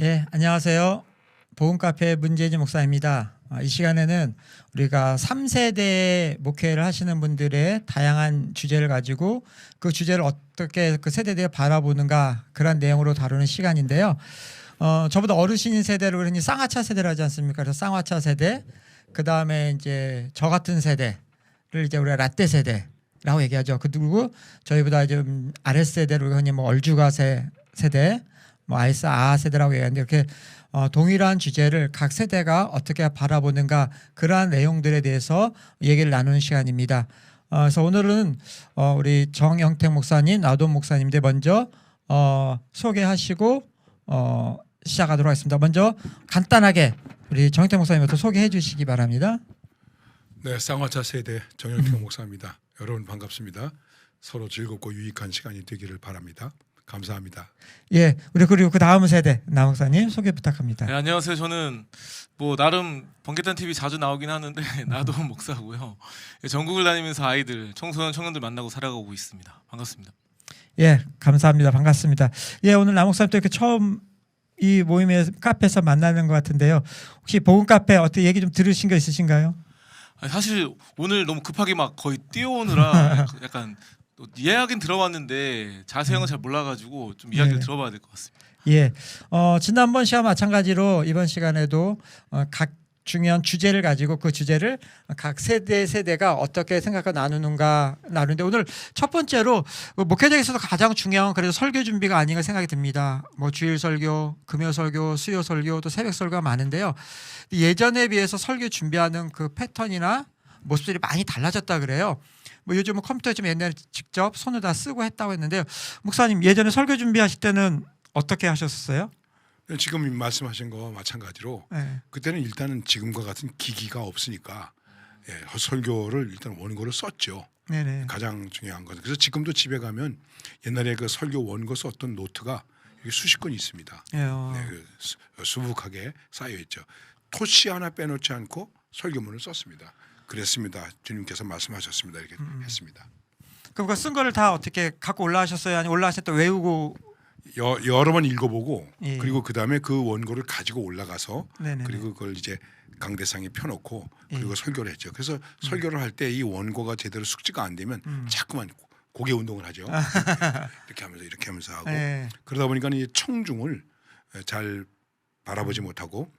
예, 안녕하세요. 복음카페 문재진 목사입니다. 이 시간에는 우리가 3세대 목회를 하시는 분들의 다양한 주제를 가지고 그 주제를 어떻게 그 세대들이 바라보는가 그런 내용으로 다루는 시간인데요. 저보다 어르신인 세대를 그러니 쌍화차 세대를 하지 않습니까? 그래서 쌍화차 세대, 그 다음에 이제 저 같은 세대를 이제 우리가 라떼 세대라고 얘기하죠. 그리고 저희보다 좀 아랫세대로 흔히 뭐 얼주가 세대, 뭐 아이스 아 세대라고 얘기하는데 이렇게 동일한 주제를 각 세대가 어떻게 바라보는가 그러한 내용들에 대해서 얘기를 나누는 시간입니다. 그래서 오늘은 우리 정영택 목사님, 나돈 목사님들 먼저 소개하시고 시작하도록 하겠습니다. 먼저 간단하게 우리 정영택 목사님부터 소개해 주시기 바랍니다. 네, 쌍화차 세대 정영택 목사입니다. 여러분 반갑습니다. 서로 즐겁고 유익한 시간이 되기를 바랍니다. 감사합니다. 예, 우리 그리고 그 다음 세대 나 목사님 소개 부탁합니다. 네, 안녕하세요. 저는 뭐 나름 번개탄 TV 자주 나오긴 하는데 나도 목사고요. 전국을 다니면서 아이들, 청소년, 청년들 만나고 살아가고 있습니다. 반갑습니다. 예, 감사합니다. 반갑습니다. 예, 오늘 나 목사님 또 이렇게 처음 이 모임에 카페에서 만나는 것 같은데요. 혹시 복음 카페 어떻게 얘기 좀 들으신 거 있으신가요? 사실 오늘 너무 급하게 막 거의 뛰어오느라 약간 예약은 들어왔는데 자세형은 잘 몰라가지고 좀 이야기를 들어봐야 될 것 같습니다. 예, 지난번 시간 마찬가지로 이번 시간에도 각 중요한 주제를 가지고 그 주제를 각 세대가 어떻게 생각하고 나누는데 오늘 첫 번째로 목회자에서도 가장 중요한 그래도 설교 준비가 아닌가 생각이 듭니다. 뭐 주일 설교, 금요 설교, 수요 설교, 또 새벽 설교가 많은데요. 예전에 비해서 설교 준비하는 그 패턴이나 모습들이 많이 달라졌다 그래요. 뭐 요즘은 컴퓨터 좀 옛날에 직접 손을 다 쓰고 했다고 했는데요. 목사님 예전에 설교 준비하실 때는 어떻게 하셨어요? 지금 말씀하신 거와 마찬가지로 네. 그때는 일단은 지금과 같은 기기가 없으니까 설교를 일단 원고를 썼죠. 네네. 가장 중요한 것은 그래서 지금도 집에 가면 옛날에 그 설교 원고 썼던 노트가 수십 건 있습니다. 예, 수북하게 쌓여 있죠. 토시 하나 빼놓지 않고 설교문을 썼습니다. 그랬습니다. 주님께서 말씀하셨습니다. 이렇게 했습니다. 그럼 그 쓴 거를 다 어떻게 갖고 올라가셨어요? 아니면 올라가실 때 외우고? 여러 번 읽어보고 예. 그리고 그 다음에 그 원고를 가지고 올라가서 네네네. 그리고 그걸 이제 강대상에 펴놓고 그리고 예. 설교를 했죠. 그래서 설교를 할 때 이 원고가 제대로 숙지가 안 되면 자꾸만 고개 운동을 하죠. 이렇게 하면서 하고 예. 그러다 보니까 이 청중을 잘 바라보지 못하고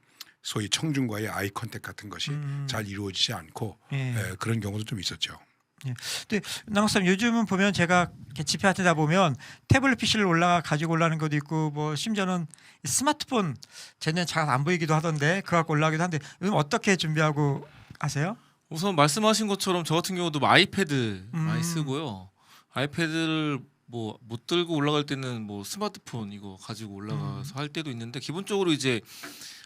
소위 청중과의 아이 컨택 같은 것이 잘 이루어지지 않고 예. 그런 경우도 좀 있었죠. 예. 근데 남학생 요즘은 보면 제가 이렇게 집회 같은 데 보면 태블릿 PC를 가지고 올라가는 것도 있고 뭐 심지어는 스마트폰 쟤는 잘 안 보이기도 하던데 그거 갖고 올라가기도 한데 요즘 어떻게 준비하고 하세요? 우선 말씀하신 것처럼 저 같은 경우도 뭐 아이패드 많이 쓰고요. 아이패드를 뭐 못 들고 올라갈 때는 뭐 스마트폰 이거 가지고 올라가서 할 때도 있는데 기본적으로 이제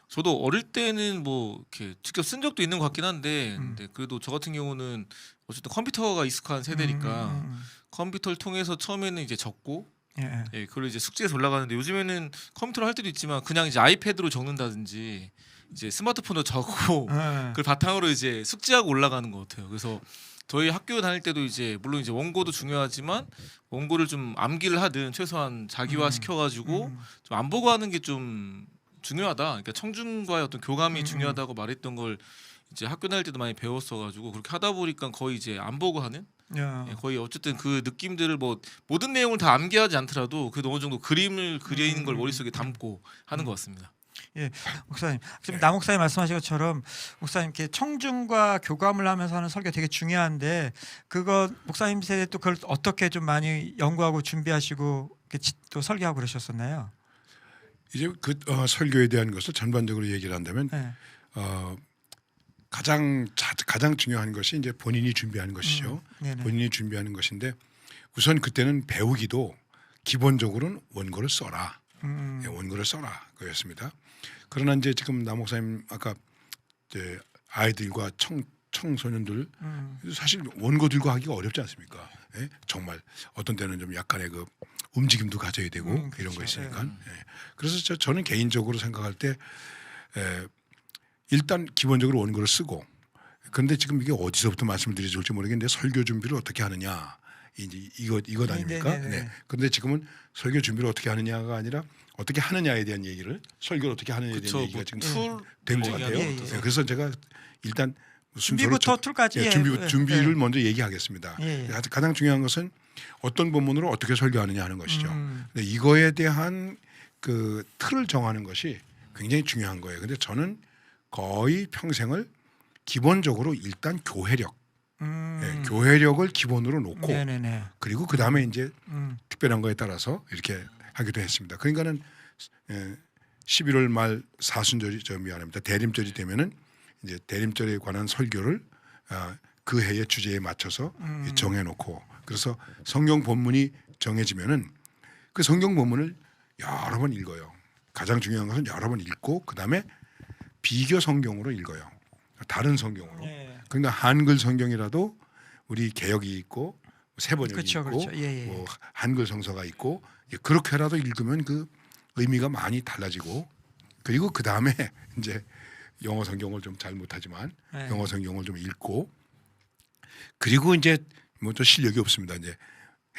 저도 어릴 때는 뭐 이렇게 직접 쓴 적도 있는 것 같긴 한데 근데 그래도 저 같은 경우는 어쨌든 컴퓨터가 익숙한 세대니까 컴퓨터를 통해서 처음에는 이제 적고 예. 예, 그걸 이제 숙제에서 올라가는데 요즘에는 컴퓨터로 할 때도 있지만 그냥 이제 아이패드로 적는다든지 이제 스마트폰으로 적고 그걸 바탕으로 이제 숙제하고 올라가는 것 같아요. 그래서 저희 학교 다닐 때도 이제 물론 이제 원고도 중요하지만 원고를 좀 암기를 하든 최소한 자기화 시켜가지고 좀 안 보고 하는 게 좀 중요하다. 그러니까 청중과의 어떤 교감이 중요하다고 말했던 걸 이제 학교 다닐 때도 많이 배웠어가지고 그렇게 하다 보니까 거의 이제 안 보고 하는 예, 거의 어쨌든 그 느낌들을 뭐 모든 내용을 다 암기하지 않더라도 그래도 어느 정도 그림을 그리는 걸 머릿속에 담고 하는 것 같습니다. 예, 목사님 지금 나 목사님 말씀하신 것처럼 목사님 이렇게 청중과 교감을 하면서 하는 설교 되게 중요한데 그거 목사님 세대 또 그걸 어떻게 좀 많이 연구하고 준비하시고 이렇게 또 설교하고 그러셨었나요? 이제 그 설교에 대한 것을 전반적으로 얘기를 한다면 네. 가장 중요한 것이 이제 본인이 준비하는 것이죠. 본인이 준비하는 것인데 우선 그때는 배우기도 기본적으로는 원고를 써라. 원고를 써라 그였습니다. 그러나 이제 지금 나 목사님 아까 이제 아이들과 청소년들 사실 원고 들고 하기가 어렵지 않습니까? 예? 정말 어떤 때는 좀 약간의 그 움직임도 가져야 되고 이런 그렇죠. 거 있으니까. 예. 그래서 저는 개인적으로 생각할 때 일단 기본적으로 원고를 쓰고 그런데 지금 이게 어디서부터 말씀을 드려야 좋을지 모르겠는데 설교 준비를 어떻게 하느냐 이제 이것 아닙니까? 네. 그런데 지금은 설교 준비를 어떻게 하느냐가 아니라 어떻게 하느냐에 대한 얘기를 설교를 어떻게 하느냐에 대한 그쵸, 얘기가 뭐 지금 툴 된 것 얘기하는 같아요. 것도 네, 그래서 제가 일단 순서를 준비부터 툴까지 준비를 예. 먼저 얘기하겠습니다. 예, 예. 가장 중요한 것은 어떤 본문으로 어떻게 설교하느냐 하는 것이죠. 음. 근데 이거에 대한 그 틀을 정하는 것이 굉장히 중요한 거예요. 근데 저는 거의 평생을 기본적으로 일단 교회력, 교회력을 기본으로 놓고 네네네. 그리고 그 다음에 이제 음. 특별한 거에 따라서 이렇게 하기도 했습니다. 그러니까는 11월 말 사순절이 미안합니다. 대림절이 되면은 이제 대림절에 관한 설교를 그 해의 주제에 맞춰서 정해놓고 그래서 성경 본문이 정해지면은 그 성경 본문을 여러 번 읽어요. 가장 중요한 것은 여러 번 읽고 그 다음에 비교 성경으로 읽어요. 다른 성경으로. 예. 그러니까 한글 성경이라도 우리 개역이 있고 세번역이 그렇죠, 있고 그렇죠. 예, 예. 뭐 한글 성서가 있고 그렇게라도 읽으면 그 의미가 많이 달라지고 그리고 그 다음에 이제 영어 성경을 좀 잘 못하지만 예. 영어 성경을 좀 읽고 그리고 이제 뭐 또 실력이 없습니다. 이제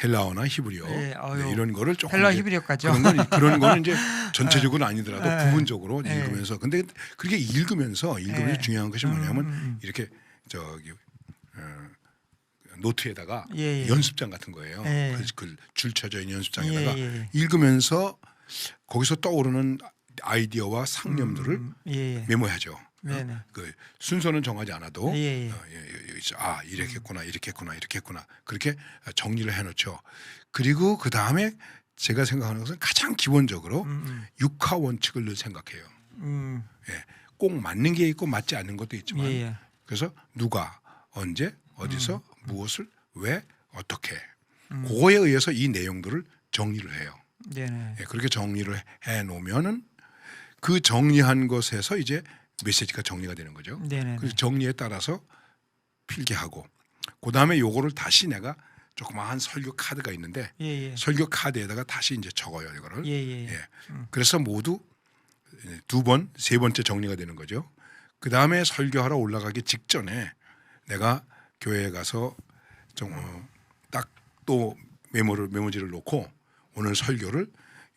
헬라어나 히브리어 예, 아유. 이런 거를 조금 헬라 이제 히브리어까죠. 그런 거는 이제 전체적으로 아니더라도 예. 부분적으로 예. 읽으면서 근데 그렇게 읽으면서 예. 중요한 것이 뭐냐면 이렇게 저기 노트에다가 예, 예. 연습장 같은 거예요. 예. 그 줄 쳐져 있는 연습장에다가 예, 예. 읽으면서 거기서 떠오르는 아이디어와 상념들을 예, 예. 메모하죠. 네네. 그 순서는 정하지 않아도 예, 예. 이렇게 했구나 이렇게 했구나 이렇게 했구나 그렇게 정리를 해놓죠. 그리고 그 다음에 제가 생각하는 것은 가장 기본적으로 육하 원칙을 늘 생각해요. 예, 꼭 맞는 게 있고 맞지 않는 것도 있지만 예, 예. 그래서 누가 언제 어디서 무엇을 왜 어떻게 그거에 의해서 이 내용들을 정리를 해요. 네네. 예, 그렇게 정리를 해 놓으면은 그 정리한 것에서 이제 메시지가 정리가 되는 거죠. 네네. 그 정리에 따라서 필기하고 그 다음에 요거를 다시 내가 조그마한 설교 카드가 있는데 예, 예. 설교 카드에다가 다시 이제 적어요 이거를. 예, 예. 예. 그래서 모두 두 번, 세 번째 정리가 되는 거죠. 그 다음에 설교하러 올라가기 직전에 내가 교회에 가서 좀 딱 또 메모지를 놓고 오늘 설교를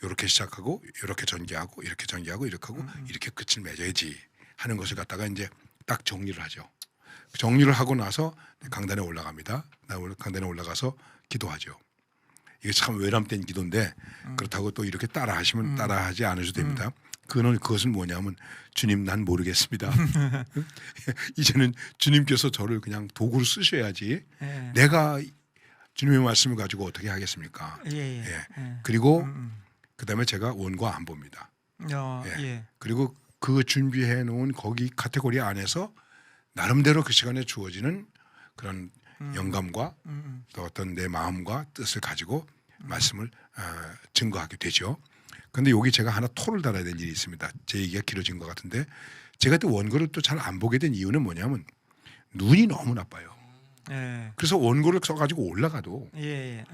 이렇게 시작하고 이렇게 전개하고 이렇게 전개하고 이렇게 하고 이렇게 끝을 맺어야지 하는 것을 갖다가 이제 딱 정리를 하죠. 정리를 하고 나서 강단에 올라갑니다. 강단에 올라가서 기도하죠. 이게 참 외람된 기도인데 그렇다고 또 이렇게 따라하시면 따라하지 않으셔도 됩니다. 그것은 뭐냐면 주님 난 모르겠습니다. 이제는 주님께서 저를 그냥 도구로 쓰셔야지 예. 내가 주님의 말씀을 가지고 어떻게 하겠습니까? 예, 예. 예. 예. 그리고 그다음에 제가 원고 안 봅니다. 예. 예. 그리고 그 준비해 놓은 거기 카테고리 안에서 나름대로 그 시간에 주어지는 그런 영감과 또 어떤 내 마음과 뜻을 가지고 말씀을 증거하게 되죠. 그런데 여기 제가 하나 토를 달아야 될 일이 있습니다. 제 얘기가 길어진 것 같은데 제가 또 원고를 또 잘 안 보게 된 이유는 뭐냐면 눈이 너무 나빠요. 예. 그래서 원고를 써가지고 올라가도 예.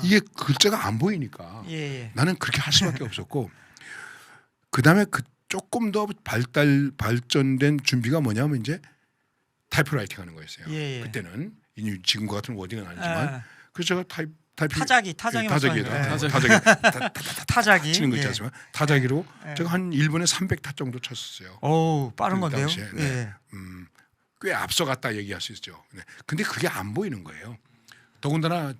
이게 글자가 안 보이니까 예. 나는 그렇게 할 수밖에 없었고 그다음에 그 조금 더 발전된 준비가 뭐냐면 이제 타이프라이팅 하는 거였어요. 예. 그때는 지금과 같은 워딩은 아니지만 그래서 제가 타이핑 타자기 타자기 치는 거 있지 않습니까? 타자기로 예. 제가 한 1분에 300타 정도 쳤었어요. 오, 빠른 그 건데요. 당시에, 네. 예. 꽤 앞서갔다 얘기할 수 있죠. 근데 그게 안 보이는 거예요. 더군다나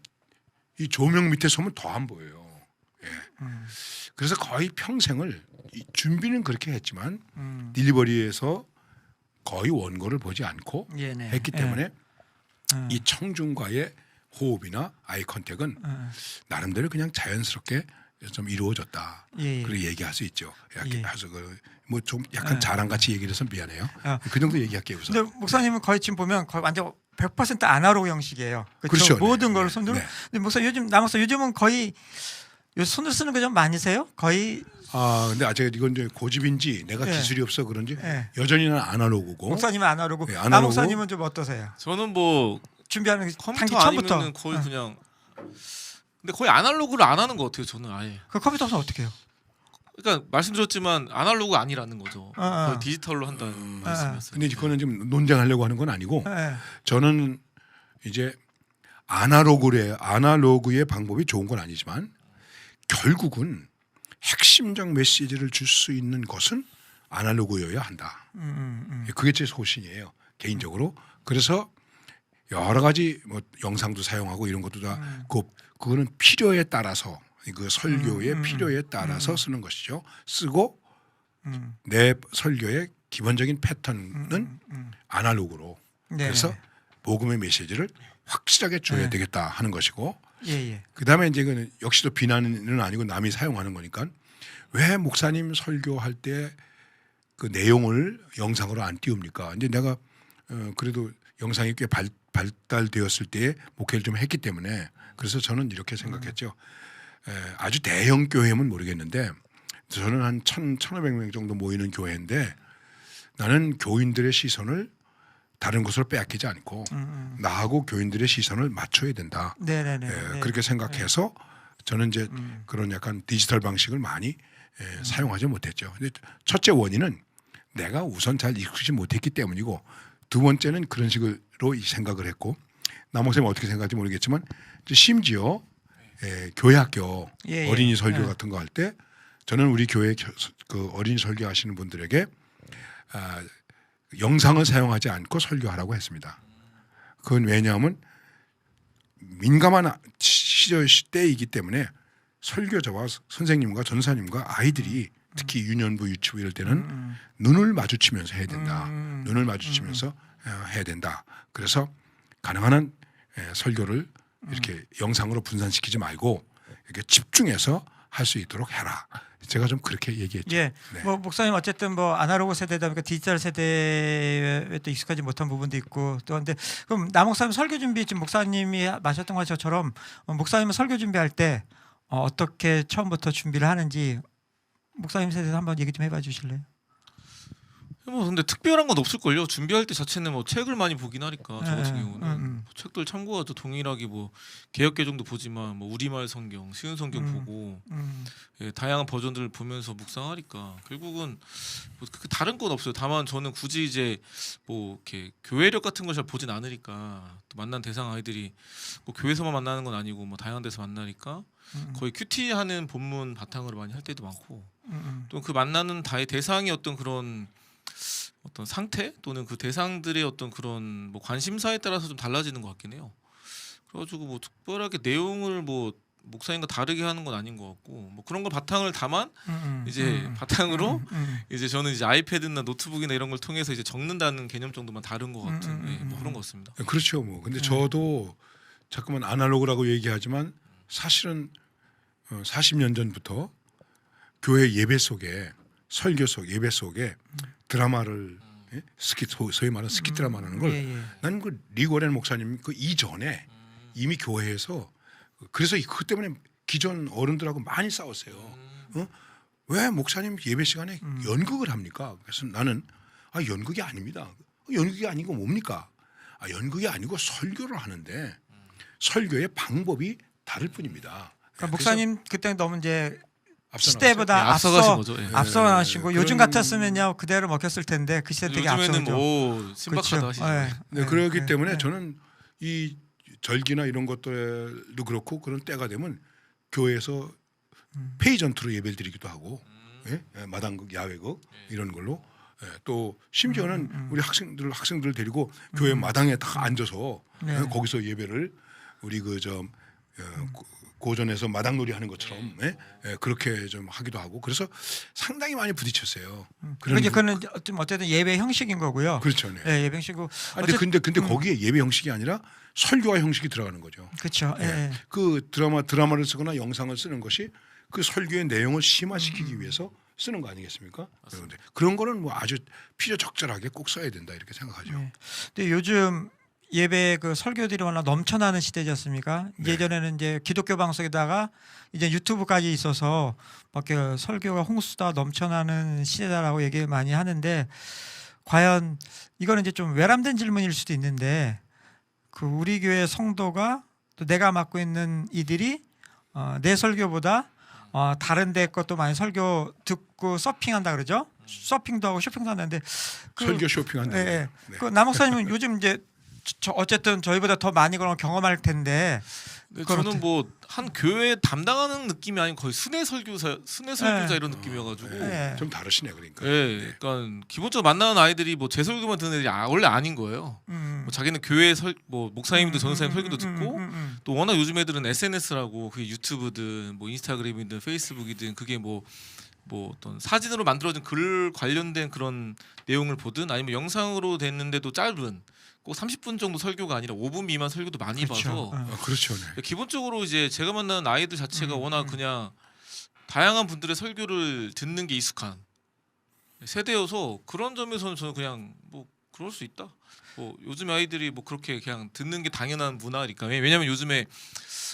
이 조명 밑에 서면 더 안 보여요. 예. 그래서 거의 평생을 이 준비는 그렇게 했지만 딜리버리에서 거의 원고를 보지 않고 네네. 했기 때문에 예. 이 청중과의 호흡이나 아이 컨택은 나름대로 그냥 자연스럽게 좀 이루어졌다. 예. 그렇게 얘기할 수 있죠. 예. 그래서 뭐 좀 약간 자랑같이 얘기를 해서 미안해요. 아. 그 정도 얘기할게요. 우선. 근데 목사님은 거의 지금 보면 거의 완전 100% 아날로그 형식이에요. 그렇죠. 모든 네. 걸 손으로. 네. 근데 목사 요즘은 거의 손으로 쓰는 거 좀 많으세요? 거의. 근데 아직 이건 이제 고집인지 내가 예. 기술이 없어 그런지 예. 여전히는 아날로그고. 목사님은 아날로그. 네, 나 아날로그. 목사님은 좀 어떠세요? 저는 뭐 준비하는 게 컴퓨터 단기 처음부터. 아니면은 거의 그냥 근데 거의 아날로그를 안 하는 것 같아요. 저는 아예. 그 컴퓨터 없으면 어떻게 해요? 그러니까 말씀드렸지만 아날로그 아니라는 거죠. 어. 거의 디지털로 한다는 말씀이었어요. 근데 그거는 지금 논쟁하려고 하는 건 아니고 예. 저는 이제 아날로그의 방법이 좋은 건 아니지만 결국은 핵심적 메시지를 줄 수 있는 것은 아날로그여야 한다. 그게 제 소신이에요. 개인적으로. 그래서 여러 가지 뭐 영상도 사용하고 이런 것도 다 그거는 필요에 따라서 그 설교의 필요에 따라서 쓰는 것이죠. 쓰고 내 설교의 기본적인 패턴은 아날로그로. 네. 그래서 복음의 메시지를 확실하게 줘야 네. 되겠다 하는 것이고. 예. 그다음에 이제 그 역시도 비난은 아니고 남이 사용하는 거니까 왜 목사님 설교할 때 그 내용을 영상으로 안 띄웁니까? 이제 내가 그래도 영상이 꽤 발달되었을 때에 목회를 좀 했기 때문에 그래서 저는 이렇게 생각했죠. 아주 대형 교회면 모르겠는데 저는 한 1,500명 정도 모이는 교회인데 나는 교인들의 시선을 다른 곳으로 빼앗기지 않고 나하고 교인들의 시선을 맞춰야 된다. 네네네. 예, 그렇게 생각해서 저는 이제 그런 약간 디지털 방식을 많이 사용하지 못했죠. 근데 첫째 원인은 내가 우선 잘 익히지 못했기 때문이고 두 번째는 그런 식으로 생각을 했고 남 목사님 어떻게 생각할지 모르겠지만 심지어 교회 학교 어린이 설교 같은 거 할 때 저는 우리 교회 그 어린이 설교하시는 분들에게 영상을 사용하지 않고 설교하라고 했습니다. 그건 왜냐하면 민감한 시대이기 때문에 설교자와 선생님과 전사님과 아이들이 특히 유년부 유치부 이럴 때는 눈을 마주치면서 해야 된다. 눈을 마주치면서 해야 된다. 그래서 가능한 한 설교를 이렇게 영상으로 분산시키지 말고 이렇게 집중해서 할 수 있도록 해라. 제가 좀 그렇게 얘기했죠. 예. 네. 뭐 목사님 어쨌든 뭐 아날로그 세대다 보니까 디지털 세대에 또 익숙하지 못한 부분도 있고 또 근데 그럼 남 목사님 설교 준비 지금 목사님이 마셨던 것처럼 목사님은 설교 준비할 때 어떻게 처음부터 준비를 하는지 목사님 세대에서 한번 얘기 좀 해봐 주실래요? 뭐 근데 특별한 건 없을걸요. 준비할 때 자체는 뭐 책을 많이 보긴 하니까 저 같은 경우는 책들 참고하죠. 동일하게 뭐 개역개정도 보지만 뭐 우리말 성경, 쉬운 성경 보고 다양한 버전들을 보면서 묵상하니까 결국은 뭐 다른 건 없어요. 다만 저는 굳이 이제 뭐 이렇게 교회력 같은 걸 잘 보진 않으니까 또 만난 대상 아이들이 뭐 교회에서만 만나는 건 아니고 뭐 다양한 데서 만나니까 거의 큐티하는 본문 바탕으로 많이 할 때도 많고 또 그 만나는 대상이 어떤 그런 어떤 상태 또는 그 대상들의 어떤 그런 뭐 관심사에 따라서 좀 달라지는 것 같긴 해요. 그래가지고 뭐 특별하게 내용을 뭐 목사님과 다르게 하는 건 아닌 것 같고 뭐 그런 걸 바탕을 다만 이제 바탕으로 이제 저는 이제 아이패드나 노트북이나 이런 걸 통해서 이제 적는다는 개념 정도만 다른 것 같은 뭐 그런 것 같습니다. 그렇죠. 뭐 근데 저도 자꾸만 아날로그라고 얘기하지만 사실은 40년 전부터 교회 예배 속에 설교 속 예배 속에 드라마를 소위 말하는 스키 드라마라는 걸 나는 그 리고렌 목사님 그 이전에 이미 교회에서 그래서 그 때문에 기존 어른들하고 많이 싸웠어요. 왜 목사님 예배 시간에 연극을 합니까? 그래서 나는 연극이 아닙니다. 연극이 아니고 뭡니까? 연극이 아니고 설교를 하는데 설교의 방법이 다를 뿐입니다. 그러니까 목사님 그때 너무 이제 앞서 시대보다 앞서가신 거죠. 예. 앞서 나시고 요즘 같았으면요 그대로 먹혔을 텐데 그 시대 되게 요즘에는 앞서죠. 뭐 신박하다 하시죠. 네, 그렇기 때문에 저는 이 절기나 이런 것들도 그렇고 그런 때가 되면 교회에서 페이전트로 예배를 드리기도 하고 마당극, 야외극 이런 걸로 또 심지어는 우리 학생들을 데리고 교회 마당에 다 앉아서 거기서 예배를 우리 고전에서 마당놀이 하는 것처럼 그렇게 좀 하기도 하고 그래서 상당히 많이 부딪혔어요. 그거는 어쨌든 예배 형식인 거고요. 그렇죠. 네. 예, 예배 형식이고. 근데 거기에 예배 형식이 아니라 설교와 형식이 들어가는 거죠. 그렇죠. 예. 그 드라마를 쓰거나 영상을 쓰는 것이 그 설교의 내용을 심화시키기 위해서 쓰는 거 아니겠습니까? 그런데 그런 거는 뭐 아주 필요적절하게 꼭 써야 된다 이렇게 생각하죠. 네. 근데 요즘 예배 그 설교들이 워낙 넘쳐나는 시대지 않습니까? 예전에는 이제 기독교 방송에다가 이제 유튜브까지 있어서 밖에 설교가 홍수다 넘쳐나는 시대다라고 얘기 많이 하는데 과연 이거는 이제 좀 외람된 질문일 수도 있는데 그 우리 교회 성도가 또 내가 맡고 있는 이들이 내 설교보다 다른 데 것도 많이 설교 듣고 서핑한다 그러죠? 서핑도 하고 쇼핑도 하는데 설교 쇼핑한다. 그 남 목사님은 요즘 이제 어쨌든 저희보다 더 많이 그런 걸 경험할 텐데. 근데 그건 저는 뭐 한 교회 담당하는 느낌이 아닌 거의 순회 설교자 네. 이런 느낌이어가지고. 네. 좀 다르시네 그러니까. 예, 그러니까 기본적으로 만나는 아이들이 뭐 제 설교만 듣는 애들이 원래 아닌 거예요. 뭐 자기는 교회 뭐 목사님도 전도사님 설교도 듣고 또 워낙 요즘 애들은 SNS라고 그게 유튜브든 뭐 인스타그램이든 페이스북이든 그게 뭐 어떤 사진으로 만들어진 글 관련된 그런 내용을 보든 아니면 영상으로 됐는데도 짧은 꼭 30분 정도 설교가 아니라 5분 미만 설교도 많이 그렇죠. 봐서 그렇죠. 네. 기본적으로 이제 제가 만나는 아이들 자체가 워낙 그냥 다양한 분들의 설교를 듣는 게 익숙한 세대여서 그런 점에서는 저는 그냥 뭐 그럴 수 있다. 뭐 요즘 아이들이 뭐 그렇게 그냥 듣는 게 당연한 문화니까. 왜냐면 요즘에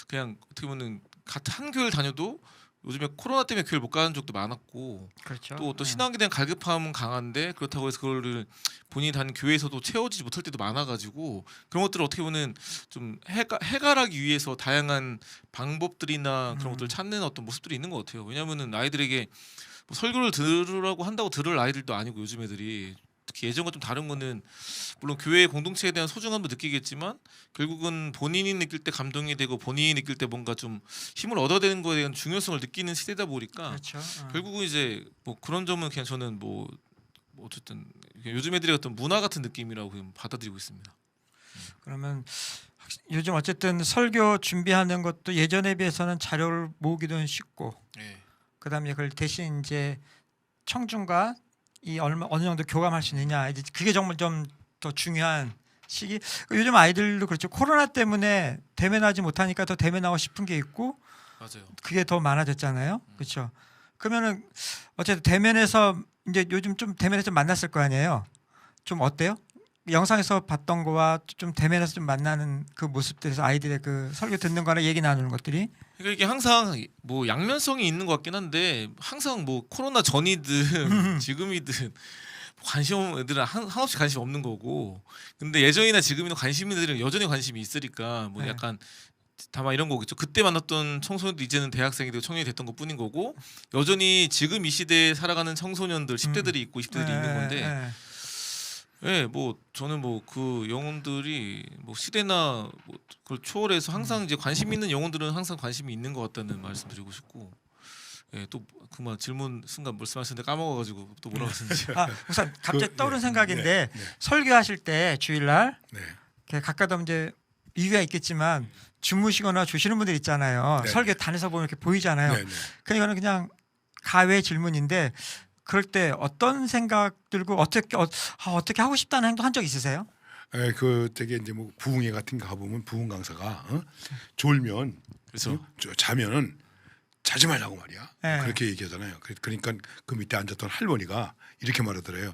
그냥 어떻게 보면 같은 한 교회를 다녀도 요즘에 코로나 때문에 교회를 못 가는 적도 많았고 그렇죠. 또 어떤 신앙에 대한 갈급함은 강한데 그렇다고 해서 그거를 본인이 다니는 교회에서도 채워지지 못할 때도 많아가지고 그런 것들을 어떻게 보면 좀 해결하기 위해서 다양한 방법들이나 그런 것들을 찾는 어떤 모습들이 있는 것 같아요. 왜냐하면은 아이들에게 뭐 설교를 들으라고 한다고 들을 아이들도 아니고 요즘 애들이 특히 예전과 좀 다른 거는 물론 교회의 공동체에 대한 소중함도 느끼겠지만 결국은 본인이 느낄 때 감동이 되고 본인이 느낄 때 뭔가 좀 힘을 얻어내는 거에 대한 중요성을 느끼는 시대다 보니까 그렇죠. 결국은 이제 뭐 그런 점은 그냥 저는 뭐 어쨌든 요즘 애들의 어떤 문화 같은 느낌이라고 그냥 받아들이고 있습니다. 그러면 요즘 어쨌든 설교 준비하는 것도 예전에 비해서는 자료를 모으기도 쉽고 네. 그다음에 그걸 대신 이제 청중과 이 어느 정도 교감할 수 있느냐 이제 그게 정말 좀 더 중요한 시기. 요즘 아이들도 그렇죠. 코로나 때문에 대면하지 못하니까 더 대면하고 싶은 게 있고 맞아요. 그게 더 많아졌잖아요. 그렇죠. 그러면은 어쨌든 대면에서 이제 요즘 좀 대면에서 좀 만났을 거 아니에요. 좀 어때요? 영상에서 봤던 거와 좀 대면에서 좀 만나는 그 모습들에서 아이들의 그 설교 듣는 거나 얘기 나누는 것들이 그러니까 이게 항상 뭐 양면성이 있는 것 같긴 한데 항상 뭐 코로나 전이든 지금이든 관심 없는 애들은 한없이 관심 없는 거고 근데 예전이나 지금이나 관심 있는 애들은 여전히 관심이 있으니까 뭐 네. 약간 다만 이런 거겠죠. 그때 만났던 청소년도 이제는 대학생이 되고 청년이 됐던 것뿐인 거고 여전히 지금 이 시대에 살아가는 청소년들 10대들이 있고 20대들이 있는 건데 예, 뭐 저는 뭐 그 영혼들이 뭐 시대나 뭐 그걸 초월해서 항상 이제 관심 있는 영혼들은 항상 관심이 있는 것 같다는 말씀드리고 싶고 예, 또 그만 질문 순간 말씀하셨는데 까먹어가지고 또 뭐라고 했는지 우선 갑자기 떠오른 네, 생각인데 네. 설교하실 때 주일날 네. 이렇게 가끔 이제 이유가 있겠지만 주무시거나 주시는 분들 있잖아요. 네. 설교 단에서 보면 이렇게 보이잖아요. 네. 네. 그러니까 그냥 가외 질문인데 그럴 때 어떤 생각 들고 어떻게 하고 싶다는 행동 한 적 있으세요? 그 되게 이제 뭐 부흥회 같은 거 가보면 부흥 강사가 졸면 그래서 자면은 자지 말라고 말이야. 네. 그렇게 얘기하잖아요. 그러니까 그 밑에 앉았던 할머니가 이렇게 말하더래요.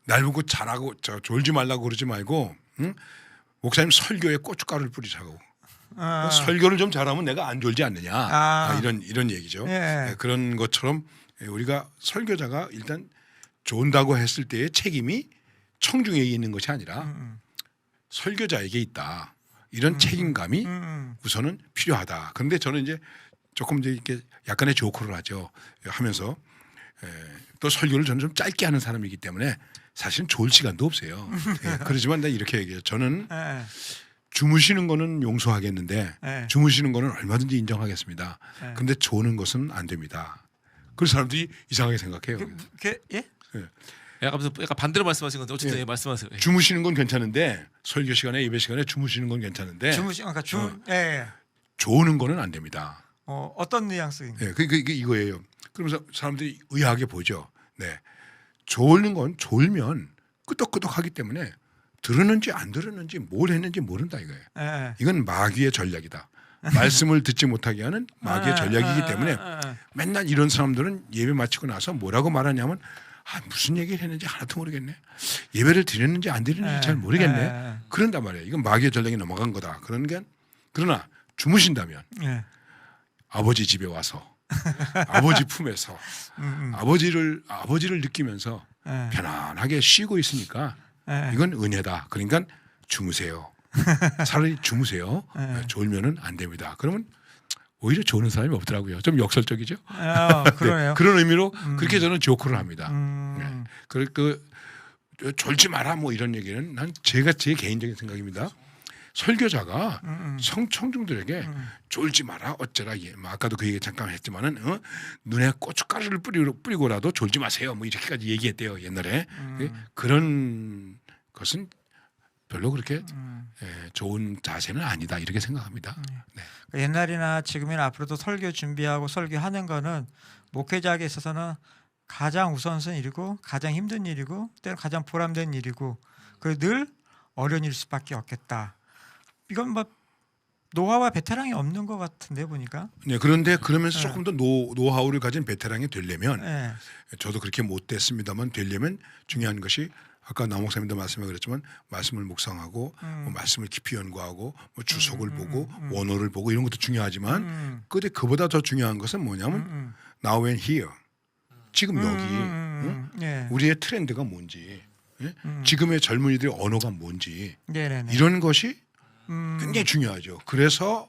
날 보고 자라고 졸지 말라고 그러지 말고 목사님 설교에 고춧가루를 뿌리자고. 설교를 좀 잘하면 내가 안 졸지 않느냐. 이런 얘기죠. 예. 그런 것처럼 우리가 설교자가 일단 존다고 했을 때의 책임이 청중에게 있는 것이 아니라 설교자에게 있다. 이런 책임감이 우선은 필요하다. 그런데 저는 이제 조금 이제 이렇게 약간의 조커를 하면서 또 설교를 저는 좀 짧게 하는 사람이기 때문에 사실은 좋을 시간도 없어요. 그렇지만 나 이렇게 얘기해요. 저는 주무시는 거는 용서하겠는데 주무시는 거는 얼마든지 인정하겠습니다. 그런데 조는 것은 안 됩니다. 그 사람들이 이상하게 생각해요. 예? 약간 반대로 말씀하신 건데 어쨌든 예, 말씀하세요. 예. 주무시는 건 괜찮은데 설교 시간에 예배 시간에 주무시는 건 괜찮은데 조는 거는 안 됩니다. 어떤 뉘앙스인가요? 그 이거예요. 그러면서 사람들이 의아하게 보죠. 네, 졸는 건 졸면 끄덕끄덕하기 때문에 들었는지 안 들었는지 뭘 했는지 모른다 이거예요. 이건 마귀의 전략이다. 말씀을 듣지 못하게 하는 마귀의 전략이기 때문에 맨날 이런 사람들은 예배 마치고 나서 뭐라고 말하냐면 무슨 얘기를 했는지 하나도 모르겠네. 예배를 드렸는지 안 드렸는지 잘 모르겠네. 그런단 말이에요. 이건 마귀의 전략이 넘어간 거다. 그러나 주무신다면 아버지 집에 와서 아버지 품에서 아버지를 느끼면서 편안하게 쉬고 있으니까 이건 은혜다. 그러니까 주무세요. 차라리 주무세요. 졸면은 안 됩니다. 그러면 오히려 조는 사람이 없더라고요. 좀 역설적이죠. 그러네요. 네, 그런 의미로 그렇게 저는 조커를 합니다. 그 졸지 마라 뭐 이런 얘기는 난 제가 제 개인적인 생각입니다. 설교자가 청중들에게 졸지 마라 어쩌라 뭐 아까도 그 얘기 잠깐 했지만은 눈에 고춧가루를 뿌리고라도 졸지 마세요 뭐 이렇게까지 얘기했대요 옛날에. 그런 것은 별로 그렇게 좋은 자세는 아니다 이렇게 생각합니다. 네. 옛날이나 지금이나 앞으로도 설교 준비하고 설교하는 거는 목회자에게 있어서는 가장 우선순위 일이고 가장 힘든 일이고 때로 가장 보람된 일이고 그리고 늘 어려운 일일 수밖에 없겠다. 이건 뭐 노하우와 베테랑이 없는 것 같은데 보니까. 네, 그런데 그러면서 조금 더 노하우를 가진 베테랑이 되려면 네. 저도 그렇게 못 됐습니다만 되려면 중요한 것이 아까 남 목사님도 말씀해 그랬지만 말씀을 묵상하고 뭐 말씀을 깊이 연구하고 뭐 주석을 보고 원어를 보고 이런 것도 중요하지만 근데 그보다 더 중요한 것은 뭐냐면 now and here 지금 여기 예. 우리의 트렌드가 뭔지 지금의 젊은이들의 언어가 뭔지 네네네. 이런 것이 굉장히 중요하죠. 그래서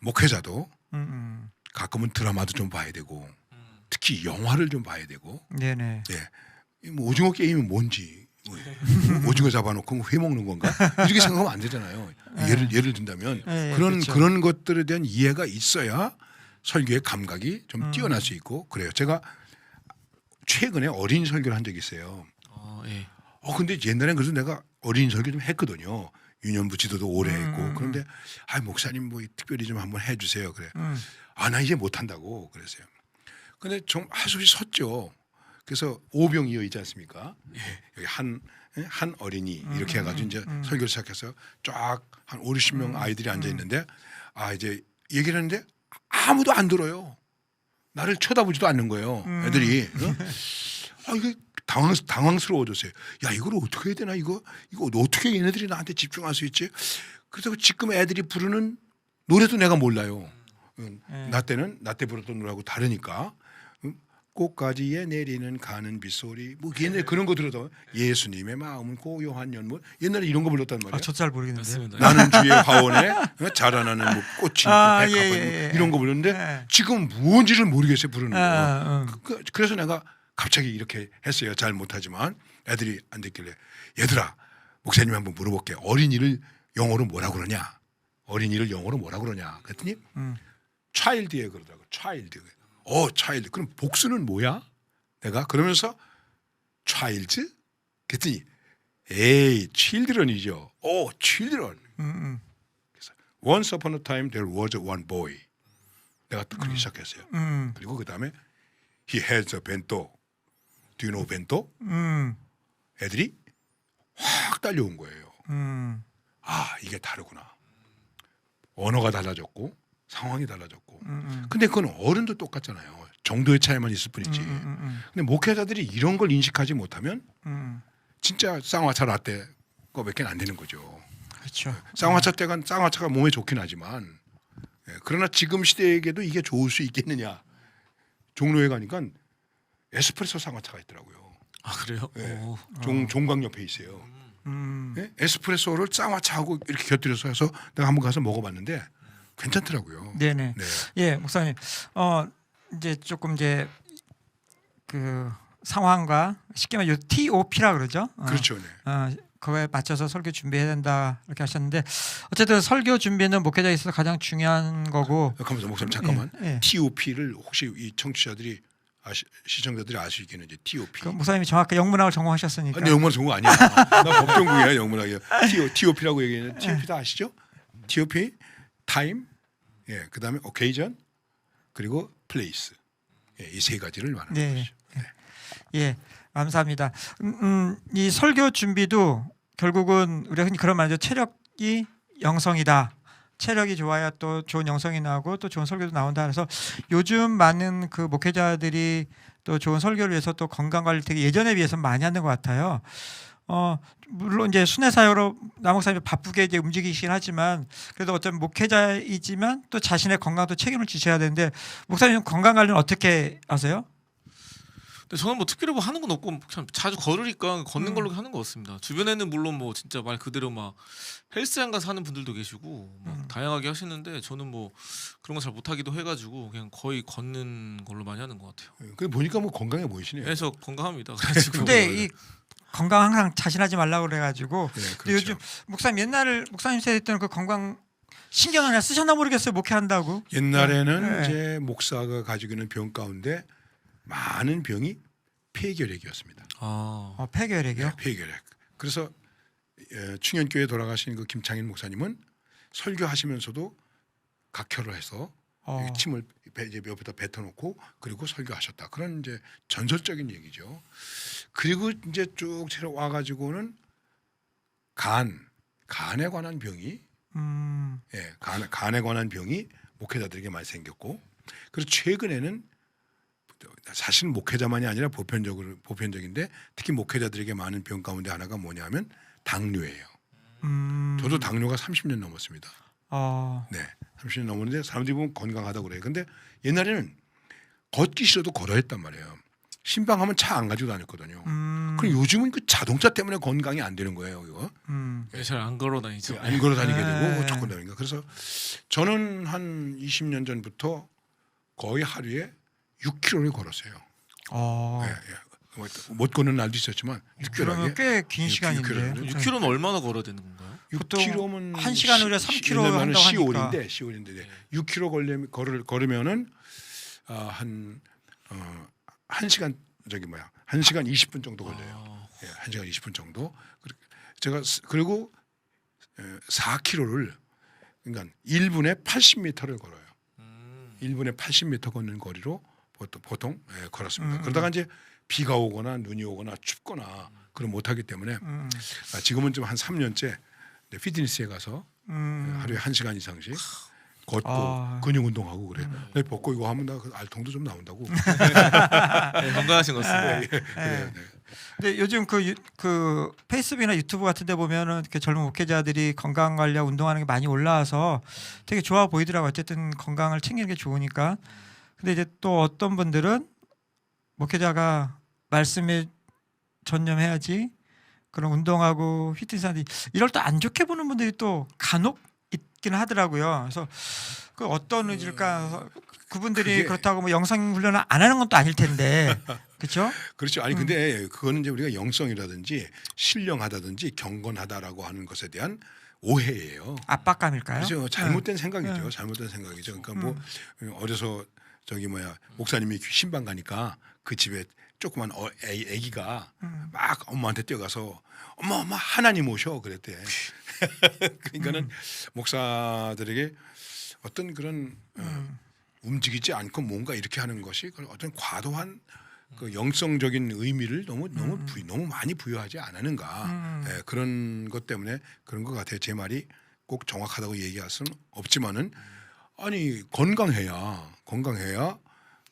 목회자도 가끔은 드라마도 좀 봐야 되고 특히 영화를 좀 봐야 되고 네네. 네. 뭐 오징어 게임이 뭔지 뭐 오징어 잡아놓고 회 먹는 건가 이렇게 생각하면 안 되잖아요. 예를 든다면 그렇죠. 그런 것들에 대한 이해가 있어야 설교의 감각이 좀 뛰어날 수 있고 그래요. 제가 최근에 어린이 설교를 한 적이 있어요. 예. 근데 옛날엔 그래서 내가 어린이 설교 좀 했거든요. 유년부 지도도 오래 했고 그런데 목사님 뭐 특별히 좀 한번 해주세요. 그래. 나 이제 못한다고 그랬어요. 근데 좀 하소시 섰죠. 그래서 오병이어 있지 않습니까? 여기 한 어린이 이렇게 해가지고 이제 설교를 시작해서 쫙 한 5, 60명 아이들이 앉아 있는데 이제 얘기를 하는데 아무도 안 들어요. 나를 쳐다보지도 않는 거예요. 애들이. 이게 당황스러워졌어요. 야 이걸 어떻게 해야 되나 이거 어떻게 얘네들이 나한테 집중할 수 있지? 그래서 지금 애들이 부르는 노래도 내가 몰라요. 나 때 부르던 노래하고 다르니까. 꽃가지에 내리는 가는 빗소리 뭐 옛날에 그런 거 들어도 예수님의 마음은 고요한 연못 옛날에 이런 거 불렀단 말이에요. 저 잘 모르겠는데. 맞습니다. 나는 주의 화원에 자라나는 뭐 꽃이 백합화 예. 이런 거 부르는데 지금 뭔지를 모르겠어요 부르는 거. 그래서 내가 갑자기 이렇게 했어요. 잘 못하지만 애들이 안 듣길래 얘들아 목사님 한번 물어볼게. 어린이를 영어로 뭐라 그러냐? 어린이를 영어로 뭐라 그러냐? 그랬더니 child에 그러더라고. child. child. 그럼 복수는 뭐야? 내가 그러면서 child? 그랬더니 에이 children이죠. children. 그래서 once upon a time there was one boy. 내가 또 그렇게 시작했어요. 그리고 그 다음에 he has a bento. Do you know bento? 애들이 확 달려온 거예요. 이게 다르구나. 언어가 달라졌고 상황이 달라졌고. 근데 그건 어른도 똑같잖아요. 정도의 차이만 있을 뿐이지. 근데 목회자들이 이런 걸 인식하지 못하면 진짜 쌍화차 라떼 거밖에 안 되는 거죠. 그렇죠. 쌍화차가 몸에 좋긴 하지만 그러나 지금 시대에게도 이게 좋을 수 있겠느냐. 종로에 가니까 에스프레소 쌍화차가 있더라고요. 그래요? 종각 옆에 있어요. 에스프레소를 쌍화차하고 이렇게 곁들여서 해서 내가 한번 가서 먹어봤는데 괜찮더라고요. 네네. 네. 예, 목사님. 이제 조금 이제 그 상황과 쉽게 말해 TOP라 그러죠. 그렇죠. 네. 그거에 맞춰서 설교 준비해야 된다 이렇게 하셨는데 어쨌든 설교 준비는 목회자에 있어서 가장 중요한 거고. 잠깐만 목사님 잠깐만. 예. TOP를 혹시 이 청취자들이 시청자들이 알 수 있겠는 이제 TOP. 그 목사님이 정확하게 영문학을 전공하셨으니까. 아니 영문학 전공 아니야. 나 법전공이야 영문학이야. TOP라고 얘기하는 TOP 다 아시죠? TOP 타임, 그다음에 occasion 그리고 place. 이 세 가지를 말하는 것이죠. 예, 감사합니다. 이 설교 준비도 결국은 우리가 흔히 그런 말이죠. 체력이 영성이다. 체력이 좋아야 또 좋은 영성이 나오고 또 좋은 설교도 나온다. 그래서 요즘 많은 그 목회자들이 또 좋은 설교를 위해서 또 건강 관리 되게 예전에 비해서 많이 하는 것 같아요. 물론 이제 순회 사역으로 남 목사님이 바쁘게 이제 움직이시긴 하지만 그래도 어쩌면 목회자이지만 또 자신의 건강도 책임을 지셔야 되는데 목사님 건강 관리는 어떻게 하세요? 근데 저는 뭐 특별히 뭐 하는 건 없고 그냥 자주 걸으니까 걷는 걸로 하는 것 같습니다. 주변에는 물론 뭐 진짜 말 그대로 막 헬스장 가서 하는 분들도 계시고 막 다양하게 하시는데 저는 뭐 그런 거 잘 못하기도 해가지고 그냥 거의 걷는 걸로 많이 하는 것 같아요. 그 보니까 뭐 건강해 보이시네요. 그래서 건강합니다. 그래가지고 근데 이 건강 항상 자신하지 말라고 그래가지고. 네, 근데 그렇죠. 요즘 목사님 옛날 목사님 세대 때는 그 건강 신경을 그냥 쓰셨나 모르겠어요. 목회한다고. 옛날에는 네. 이제 목사가 가지고 있는 병 가운데 많은 병이 폐결핵이었습니다. 폐결핵이요? 네, 폐결핵. 그래서 충현교회 돌아가신 그 김창인 목사님은 설교하시면서도 각혈을 해서 침을 이제 옆에다 뱉어놓고 그리고 설교하셨다. 그런 이제 전설적인 얘기죠. 그리고 이제 쭉 와가지고는 간에 관한 병이 간에 관한 병이 목회자들에게 많이 생겼고, 그리고 최근에는 사실 목회자만이 아니라 보편적인데 특히 목회자들에게 많은 병 가운데 하나가 뭐냐면 당뇨예요. 저도 당뇨가 30년 넘었습니다. 네, 30년 넘었는데 사람들이 보면 건강하다고 그래요. 근데 옛날에는 걷기 싫어도 걸어야 했단 말이에요. 신방하면 차 안 가지고 다녔거든요. 그럼 요즘은 그 자동차 때문에 건강이 안 되는 거예요. 이거. 잘 안 걸어 다니죠. 안 걸어 다니게 네. 되고 조금 다니니까. 그래서 저는 한 20년 전부터 거의 하루에 6km를 걸었어요. 못 걷는 날도 있었지만 그러면 6km하게. 꽤 긴 시간인데. 6km는 얼마나 걸어야 되는 건가요? 보통 6km면 1시간으로 3km 한다고 하니까. 10월인데 6km 걸으면은 한 1시간 1시간 20분 정도 걸려요. 1시간 20분 정도. 제가 그리고 4km를 그러니까 1분에 80m를 걸어요. 1분에 80m 걷는 거리로 보통 걸었습니다. 그러다가 이제 비가 오거나 눈이 오거나 춥거나 그럼 못하기 때문에 지금은 좀 한 3년째 피트니스에 가서 하루에 1시간 이상씩 걷고 근육 운동하고 그래. 벗고 이거 하면 나 알통도 좀 나온다고. 네, 건강하신 것 같습니다. 근데 요즘 그 페이스북이나 유튜브 같은데 보면은 이렇게 젊은 목회자들이 건강 관리와 운동하는 게 많이 올라와서 되게 좋아 보이더라고. 어쨌든 건강을 챙기는 게 좋으니까. 근데 이제 또 어떤 분들은 목회자가 말씀에 전념해야지, 그런 운동하고 피트니스하는데 이럴 때 안 좋게 보는 분들이 또 간혹 있긴 하더라고요. 그래서 그 어떤 의지일까? 그분들이 그게- 그렇다고 뭐 영상 훈련을 안 하는 건 또 아닐 텐데, 그렇죠? 그렇죠. 아니 근데 그거는 이제 우리가 영성이라든지 신령하다든지 경건하다라고 하는 것에 대한 오해예요. 압박감일까요? 그렇죠. 잘못된 생각이죠. 잘못된 생각이죠. 그러니까 뭐 어려서 목사님이 신방 가니까 그 집에 조그만 애기가 막 엄마한테 뛰어가서 엄마 하나님 오셔 그랬대. 그러니까는 목사들에게 어떤 그런 움직이지 않고 뭔가 이렇게 하는 것이 어떤 과도한 그 영성적인 의미를 너무 많이 부여하지 않았는가. 그런 것 때문에 그런 것 같아요. 제 말이 꼭 정확하다고 얘기할 수는 없지만은 아니 건강해야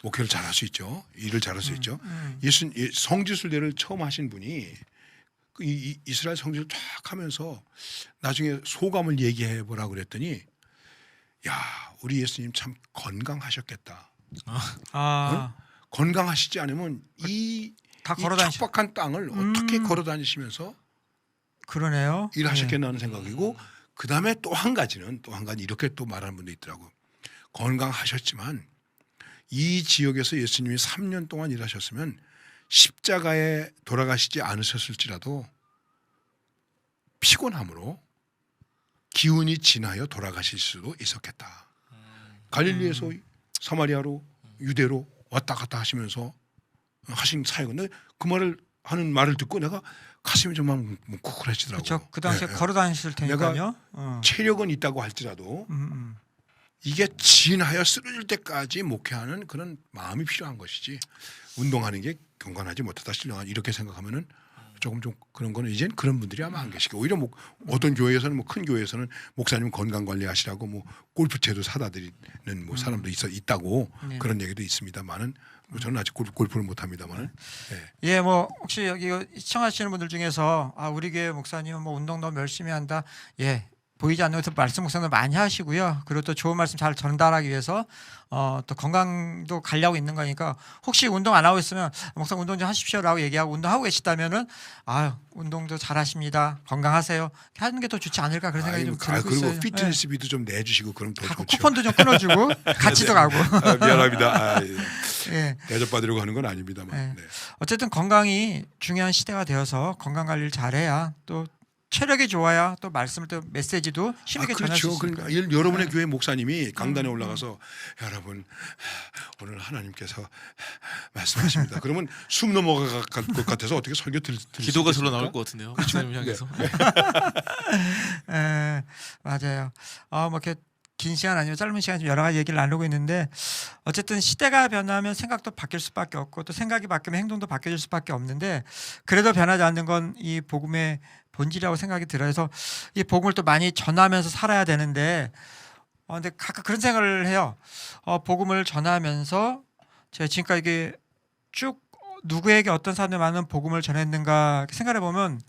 목회를 잘할 수 있죠. 일을 잘할 수 있죠. 성지순례를 처음 하신 분이 그 이스라엘 성지를 쫙 하면서 나중에 소감을 얘기해 보라 그랬더니 야 우리 예수님 참 건강하셨겠다. 건강하시지 않으면 이 척박한 땅을 어떻게 걸어 다니시면서 그러네요. 일하셨겠나 하는 생각이고, 그 다음에 또 한 가지 이렇게 또 말하는 분도 있더라고. 건강하셨지만 이 지역에서 예수님이 3년 동안 일하셨으면 십자가에 돌아가시지 않으셨을지라도 피곤함으로 기운이 지나여 돌아가실 수도 있었겠다. 갈릴리에서 사마리아로 유대로 왔다 갔다 하시면서 하신 사역인데 그 말을 하는 말을 듣고 내가 가슴이 정말 뭉클해지더라고요. 그렇죠. 그 당시에 걸어 다니실 테니까요. 체력은 있다고 할지라도 이게 진하여 쓰러질 때까지 목회하는 그런 마음이 필요한 것이지, 운동하는 게 경건하지 못하다 신령하다 이렇게 생각하면은 조금 좀 그런 거는 이제는 그런 분들이 아마 안 계시고, 오히려 어떤 교회에서는 큰 교회에서는 목사님 건강 관리하시라고 골프채도 사다 드리는 사람도 있다고 그런 얘기도 있습니다만은 저는 아직 골프를 못 합니다만은. 예, 뭐 혹시 여기 시청하시는 분들 중에서 우리 교회 목사님은 뭐 운동 너무 열심히 한다. 예. 보이지 않는 것을 말씀 묵상도 많이 하시고요. 그리고 또 좋은 말씀 잘 전달하기 위해서 또 건강도 관리하고 있는 거니까 혹시 운동 안 하고 있으면 목사 운동 좀 하십시오라고 얘기하고 운동하고 계시다면은 운동도 잘하십니다. 건강하세요. 하는 게 더 좋지 않을까 그런 생각이 좀 들고 그리고 있어요. 피트니스비도 좀 내주시고 그럼 더 가고 좋죠. 쿠폰도 좀 끊어주고 같이도 가고. 미안합니다. 예. 대접받으려고 하는 건 아닙니다만. 네. 네. 어쨌든 건강이 중요한 시대가 되어서 건강 관리를 잘해야 또 체력이 좋아야 또 말씀을 또 메시지도 힘있게 전할 수 그렇죠. 있습니다. 그러니까 여러분의 교회 목사님이 강단에 올라가서 여러분 오늘 하나님께서 말씀하십니다. 그러면 숨 넘어갈 것 같아서 어떻게 설교 들을 수 기도가 절로 있겠습니까? 나올 것 같은데요. 목사님 향해서. 맞아요. 뭐 이렇게 긴 시간 아니면 짧은 시간 좀 여러 가지 얘기를 나누고 있는데 어쨌든 시대가 변하면 생각도 바뀔 수밖에 없고 또 생각이 바뀌면 행동도 바뀌어질 수밖에 없는데 그래도 변하지 않는 건 이 복음의 본질이라고 생각이 들어요. 그래서 이 복음을 또 많이 전하면서 살아야 되는데 근데 가끔 그런 생각을 해요. 복음을 전하면서 제가 지금까지 이게 쭉 누구에게 어떤 사람들이 많은 복음을 전했는가 생각해 보면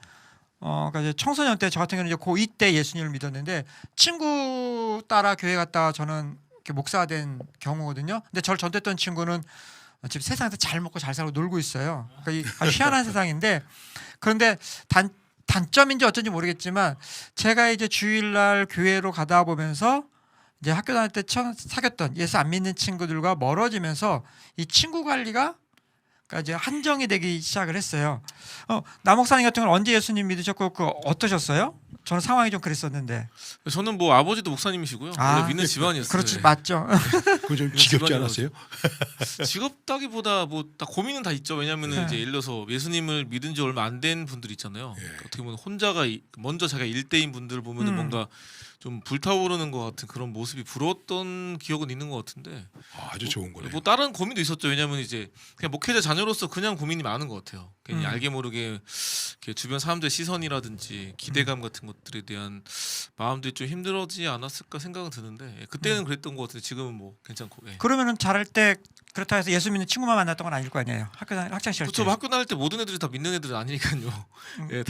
그러니까 이제 청소년 때 저 같은 경우는 이제 고2 때 예수님을 믿었는데 친구 따라 교회 갔다가 저는 이렇게 목사가 된 경우거든요. 근데 저를 전도했던 친구는 지금 세상에서 잘 먹고 잘 살고 놀고 있어요. 그러니까 이 아주 희한한 세상인데 그런데 단점인지 어쩐지 모르겠지만 제가 이제 주일날 교회로 가다 보면서 이제 학교 다닐 때 사귀었던 예수 안 믿는 친구들과 멀어지면서 이 친구 관리가 그러니까 이제 한정이 되기 시작을 했어요. 나 목사님 같은 경우는 언제 예수님 믿으셨고 어떠셨어요? 저는 상황이 좀 그랬었는데. 저는 뭐 아버지도 목사님이시고요. 원래 믿는 집안이었어요. 그렇지 맞죠. 그거 좀 지겹지 않았어요? 지겹다기보다 뭐 다 고민은 다 있죠. 왜냐하면은 네. 이제 예를 들어서 예수님을 믿은 지 얼마 안 된 분들 있잖아요. 예. 어떻게 보면 혼자가 먼저 자기가 일대인 분들을 보면은 뭔가 좀 불타오르는 것 같은 그런 모습이 부러웠던 기억은 있는 것 같은데. 아주 좋은 거네요. 뭐 다른 고민도 있었죠. 왜냐하면 이제 그냥 목회자 자녀로서 그냥 고민이 많은 것 같아요. 괜히 알게 모르게 이렇게 주변 사람들의 시선이라든지 기대감 같은 것들에 대한 마음들이 좀 힘들어지지 않았을까 생각은 드는데 그때는 그랬던 것 같은데 지금은 뭐 괜찮고. 예. 그러면은 잘할 때 그렇다 해서 예수 믿는 친구만 만났던 건 아닐 거 아니에요. 학창 시절 그렇죠. 때. 학교 다닐 때 모든 애들이 다 믿는 애들은 아니니까요. 예,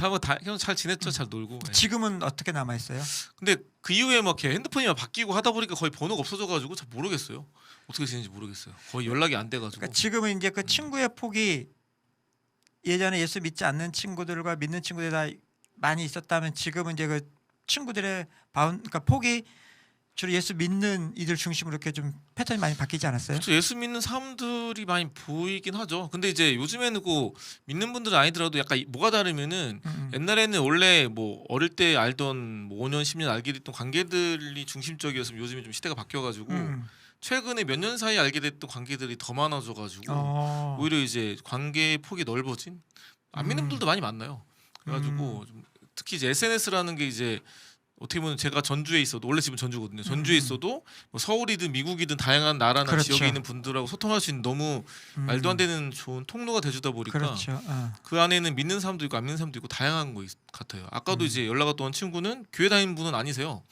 잘 지냈죠. 잘 놀고. 예. 지금은 어떻게 남아 있어요? 근데 그 이후에 막 이렇게 핸드폰이 막 바뀌고 하다 보니까 거의 번호가 없어져가지고 잘 모르겠어요. 어떻게 지내는지 모르겠어요. 거의 연락이 안 돼가지고. 그러니까 지금은 이제 그 친구의 폭이 예전에 예수 믿지 않는 친구들과 믿는 친구들이 다 많이 있었다면 지금은 이제 그 친구들의 그러니까 폭이 주로 예수 믿는 이들 중심으로 이렇게 좀 패턴이 많이 바뀌지 않았어요? 그렇죠. 예수 믿는 사람들이 많이 보이긴 하죠. 근데 이제 요즘에는 그 믿는 분들은 아니더라도 약간 뭐가 다르면은 옛날에는 원래 뭐 어릴 때 알던 뭐 5년 10년 알게 됐던 관계들이 중심적이었으면 요즘에 좀 시대가 바뀌어가지고 최근에 몇 년 사이에 알게 됐던 관계들이 더 많아져가지고 오히려 이제 관계의 폭이 넓어진 안 믿는 분들도 많이 만나요. 그래가지고 좀 특히 이제 SNS라는 게 이제 어떻게 보면 제가 전주에 있어도 원래 집은 전주거든요. 전주에 있어도 뭐 서울이든 미국이든 다양한 나라나 그렇죠. 지역에 있는 분들하고 소통할 수 있는 너무 말도 안 되는 좋은 통로가 돼주다 보니까 그렇죠. 그 안에는 믿는 사람도 있고 안 믿는 사람도 있고 다양한 거 같아요. 아까도 이제 연락 왔던 친구는 교회 다니는 분은 아니세요.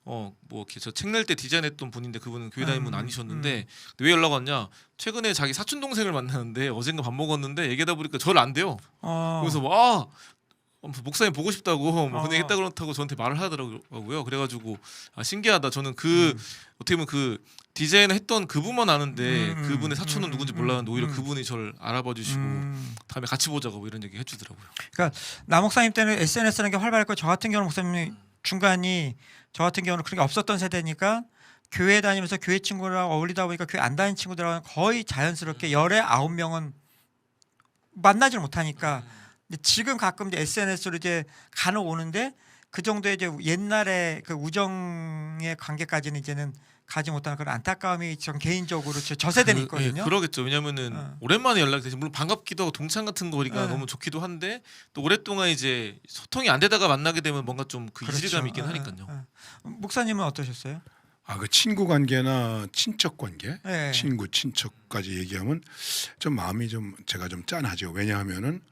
뭐 이렇게 저 책 낼 때 디자인했던 분인데 그분은 교회 다니는 분 아니셨는데 왜 연락 왔냐? 최근에 자기 사촌 동생을 만나는데 어젠가 밥 먹었는데 얘기하다 보니까 저를 안 돼요. 그래서 뭐 목사님 보고 싶다고 뭐 그냥 했다 그렇다고 저한테 말을 하더라고요. 그래가지고 신기하다. 저는 어떻게 보면 그 디자인을 했던 그분만 아는데 그분의 사촌은 누군지 몰랐는데 오히려 그분이 저를 알아봐 주시고 다음에 같이 보자고 뭐 이런 얘기 해주더라고요. 그러니까 나 목사님 때는 SNS라는 게 활발했고 저 같은 경우는 목사님이 중간이 저 같은 경우는 그런 게 없었던 세대니까 교회 다니면서 교회 친구랑 어울리다 보니까 교회 안 다니는 친구들하고는 거의 자연스럽게 열에 9명은 만나질 못하니까 근데 지금 가끔 이제 SNS로 이제 간혹 오는데 그 정도의 이제 옛날의 그 우정의 관계까지는 이제는 가지 못하는 그런 안타까움이 전 개인적으로 저 세대는 있거든요. 그러겠죠. 왜냐면은 오랜만에 연락이 되지 물론 반갑기도 하고 동창 같은 거리가 너무 좋기도 한데 또 오랫동안 이제 소통이 안 되다가 만나게 되면 뭔가 좀 그 그렇죠. 이질감이 있긴 하니까요. 목사님은 어떠셨어요? 그 친구 관계나 친척 관계, 네. 친구 친척까지 얘기하면 좀 마음이 좀 제가 좀 짠하죠. 왜냐하면은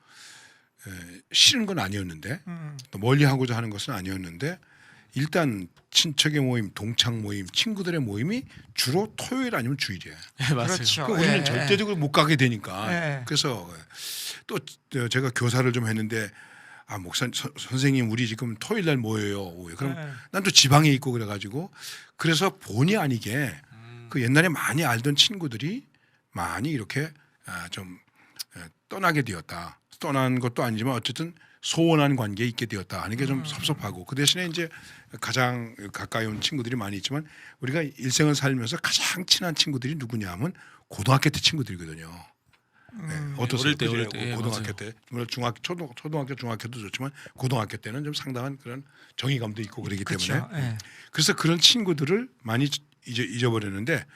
싫은 건 아니었는데 또 멀리하고자 하는 것은 아니었는데 일단 친척의 모임, 동창 모임, 친구들의 모임이 주로 토요일 아니면 주일이에요. 네, 맞아요. 그렇죠. 그러니까 우리는 절대적으로 못 가게 되니까 예. 그래서 또 제가 교사를 좀 했는데 아 선생님 우리 지금 토요일 날 모여요. 오후에. 그럼 네. 난 또 지방에 있고 그래가지고 그래서 본의 아니게 그 옛날에 많이 알던 친구들이 많이 이렇게 좀 떠나게 되었다. 떠난 것도 아니지만 어쨌든 소원한 관계에 있게 되었다 하는 게 좀 섭섭하고 그 대신에 이제 가장 가까이 온 친구들이 많이 있지만 우리가 일생을 살면서 가장 친한 친구들이 누구냐 하면 고등학교 때 친구들이거든요. 네. 어떠세요? 어릴 때, 어릴 때. 고등학교 맞아요. 때 물론 초등학교 중학교도 좋지만 고등학교 때는 좀 상당한 그런 정의감도 있고 그러기 때문에 그렇죠. 예. 그래서 그런 친구들을 많이 잊어버렸는데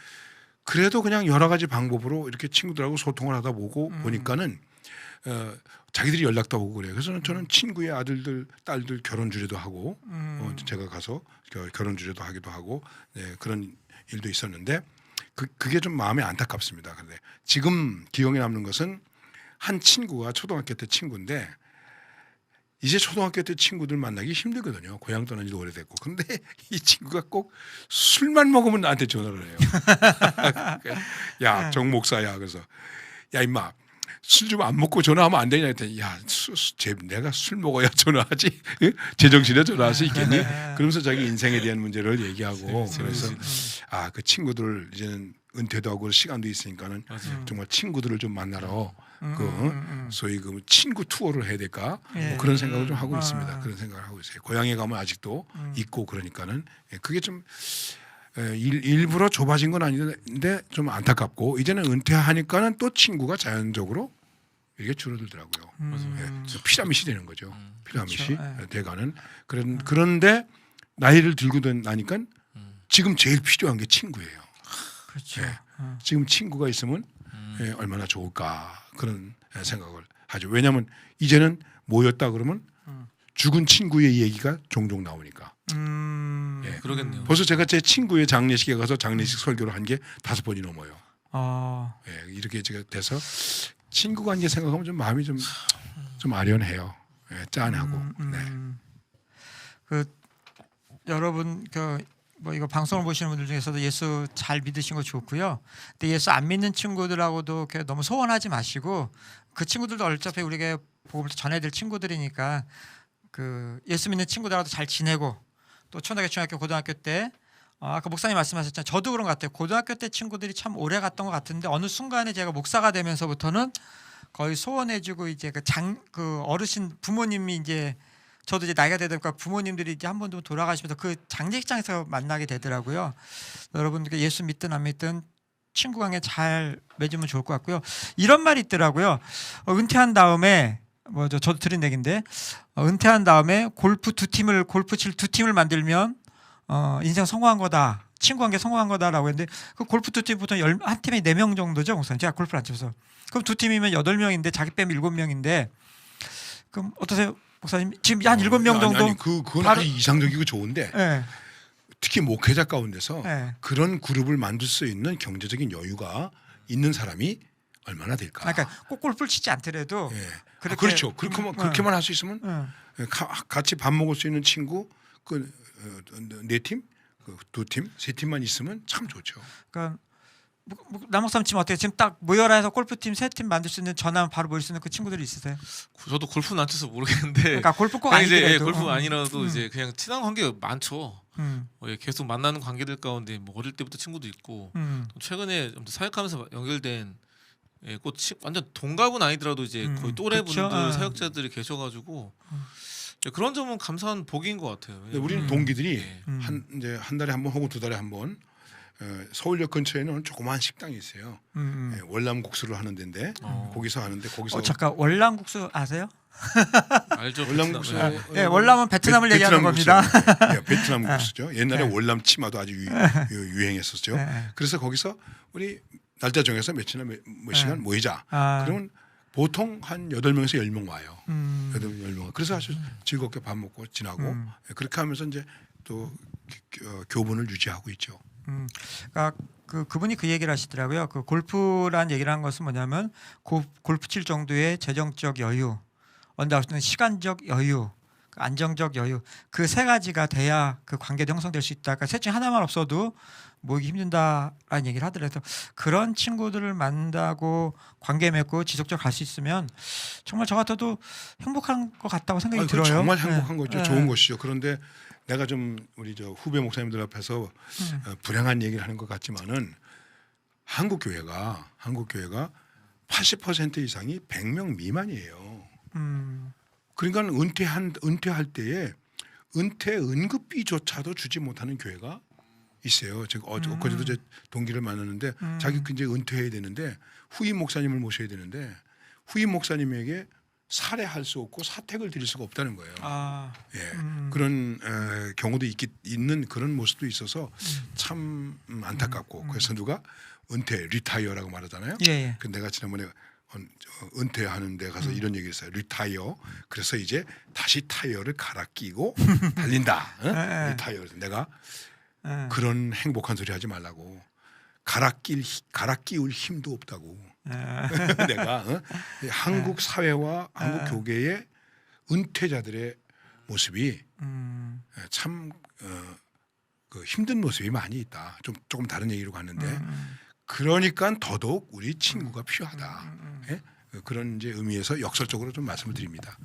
그래도 그냥 여러 가지 방법으로 이렇게 친구들하고 소통을 하다 보니까는 자기들이 연락도 오고 그래요. 그래서 저는 친구의 아들들, 딸들 결혼 주례도 하고 제가 가서 결혼 주례도 하기도 하고 네, 그런 일도 있었는데 그게 좀 마음이 안타깝습니다. 그런데 지금 기억에 남는 것은 한 친구가 초등학교 때 친구인데 이제 초등학교 때 친구들 만나기 힘들거든요. 고향 떠난 지도 오래됐고. 그런데 이 친구가 꼭 술만 먹으면 나한테 전화를 해요. 야, 정 목사야. 그래서 야 임마 술 좀 안 먹고 전화하면 안 되냐 했더니 야 내가 술 먹어야 전화하지 제정신에 전화할 수 있겠니? 그러면서 자기 인생에 대한 문제를 얘기하고 그래서 그 친구들 이제는 은퇴도 하고 시간도 있으니까는 정말 친구들을 좀 만나러 소위 그 친구 투어를 해야 될까 뭐 그런 생각을 좀 하고 있습니다. 그런 생각을 하고 있어요. 고향에 가면 아직도 있고 그러니까는 그게 좀 일부러 좁아진 건 아닌데 좀 안타깝고 이제는 은퇴하니까는 또 친구가 자연적으로 이게 줄어들더라고요. 피라밋이 되는 거죠. 피라밋이 그렇죠. 돼가는 그런데 나이를 들고 나니까 지금 제일 필요한 게 친구예요. 그렇죠. 지금 친구가 있으면 얼마나 좋을까 그런 생각을 하죠. 왜냐하면 이제는 모였다 그러면 죽은 친구의 얘기가 종종 나오니까. 그러겠네요. 벌써 제가 제 친구의 장례식에 가서 장례식 설교를 한 게 5번이 넘어요. 이렇게 제가 돼서 친구 관계 생각하면 좀 마음이 좀 아련해요. 짠하고. 그 여러분 뭐 이거 방송을 보시는 분들 중에서도 예수 잘 믿으신 거 좋고요. 근데 예수 안 믿는 친구들하고도 너무 소원하지 마시고 그 친구들도 어차피 우리가 복음을 전해야 될 친구들이니까 그 예수 믿는 친구들하고도 잘 지내고 또 초등학교, 중학교, 고등학교 때 아까 목사님 말씀하셨잖아요. 저도 그런 것 같아요. 고등학교 때 친구들이 참 오래 갔던 것 같은데 어느 순간에 제가 목사가 되면서부터는 거의 소원해주고 이제 그 어르신 부모님이 이제 저도 이제 나이가 되다 보니까 부모님들이 이제 한 번도 돌아가시면서 그 장례식장에서 만나게 되더라고요. 여러분들 예수 믿든 안 믿든 친구 관계 잘 맺으면 좋을 것 같고요. 이런 말이 있더라고요. 은퇴한 다음에 저도 들은 얘기인데 은퇴한 다음에 골프 칠 두 팀을 만들면 인생 성공한 거다. 친구 관계 성공한 거다라고 했는데 그 골프 두 팀 보통 한 팀에 4명 정도죠, 목사님. 제가 골프를 안 쳐서. 그럼 두 팀이면 8명인데 자기 빼면 7명인데 그럼 어떠세요? 목사님 지금 한 7명 정도 아니 그건 아주 이상적이고 좋은데 네. 특히 목회자 가운데서 네. 그런 그룹을 만들 수 있는 경제적인 여유가 있는 사람이 얼마나 될까? 그러니까 꼭 골프를 치지 않더라도 그렇게, 그렇죠. 그렇게만 할 수 있으면 같이 밥 먹을 수 있는 친구 그 4팀, 2팀, 3팀만 있으면 참 좋죠. 그러니까 남목사님 지금 어때요? 지금 딱 모여라 해서 골프팀 3팀 만들 수 있는 전화하면 바로 모일 수 있는 그 친구들이 있으세요? 저도 골프는 안 쳐서 모르겠는데. 그러니까 골프 꼭 아니, 이제 아니더라도 골프 아니라도 이제 그냥 친한 관계가 많죠. 음. 계속 만나는 관계들 가운데 뭐 어릴 때부터 친구도 있고 또 최근에 좀 사역하면서 연결된 꼭 완전 동갑은 아니더라도 이제 거의 또래분들 그렇죠. 사역자들이 계셔가지고 그런 점은 감사한 복인 것 같아요. 우리는 동기들이 이제 한 달에 한 번 혹은 2달에 한 번 서울역 근처에는 조그마한 식당이 있어요. 월남국수를 하는 데인데 거기서 하는데 거기서 잠깐 월남국수 아세요? 알죠. 월남국수. 네, 월남은 베트남을 얘기하는 겁니다. 베트남 국수죠. 옛날에 월남 치마도 아주 유행했었죠. 그래서 거기서 우리 날짜 정해서 며칠이나 몇 시간 모이자. 그러면 보통 한 8명에서 10명 와요. 10명. 그래서 아주 즐겁게 밥 먹고 지나고 그렇게 하면서 이제 또 교분을 유지하고 있죠. 그러니까 그분이 그 얘기를 하시더라고요. 그 골프란 얘기를 한 것은 뭐냐면 골프 칠 정도의 재정적 여유, 언제 할 수 있는 시간적 여유, 안정적 여유 그 세 가지가 돼야 그 관계도 형성될 수 있다. 그러니까 셋 중에 하나만 없어도 모이기 힘든다라는 얘기를 하더라도 그런 친구들을 만나고 관계 맺고 지속적으로 갈 수 있으면 정말 저 같아도 행복한 것 같다고 생각이 들어요. 정말 행복한 네. 거죠. 네. 좋은 것이죠. 그런데 내가 좀 우리 저 후배 목사님들 앞에서 불행한 얘기를 하는 것 같지만은 한국 교회가 80% 이상이 100명 미만이에요. 그러니까 은퇴할 때에 은퇴 응급비조차도 주지 못하는 교회가 있어요. 제가 어제도 제 동기를 만났는데 자기 이제 은퇴해야 되는데 후임 목사님을 모셔야 되는데 후임 목사님에게 살해할 수 없고 사택을 드릴 수가 없다는 거예요. 그런 경우도 있는 그런 모습도 있어서 참 안타깝고 그래서 누가 은퇴 리타이어라고 말하잖아요. 예. 그 내가 지난번에 은퇴하는 데 가서 이런 얘기를 했어요. 리타이어. 그래서 이제 다시 타이어를 갈아 끼고 달린다. 리타이어. 그래서 내가 그런 행복한 소리 하지 말라고. 갈아 끼울 힘도 없다고. 내가 한국 사회와 한국 교계의 은퇴자들의 모습이 참 그 힘든 모습이 많이 있다. 조금 다른 얘기로 갔는데 그러니까 더더욱 우리 친구가 필요하다. 예? 그런 이제 의미에서 역설적으로 좀 말씀을 드립니다.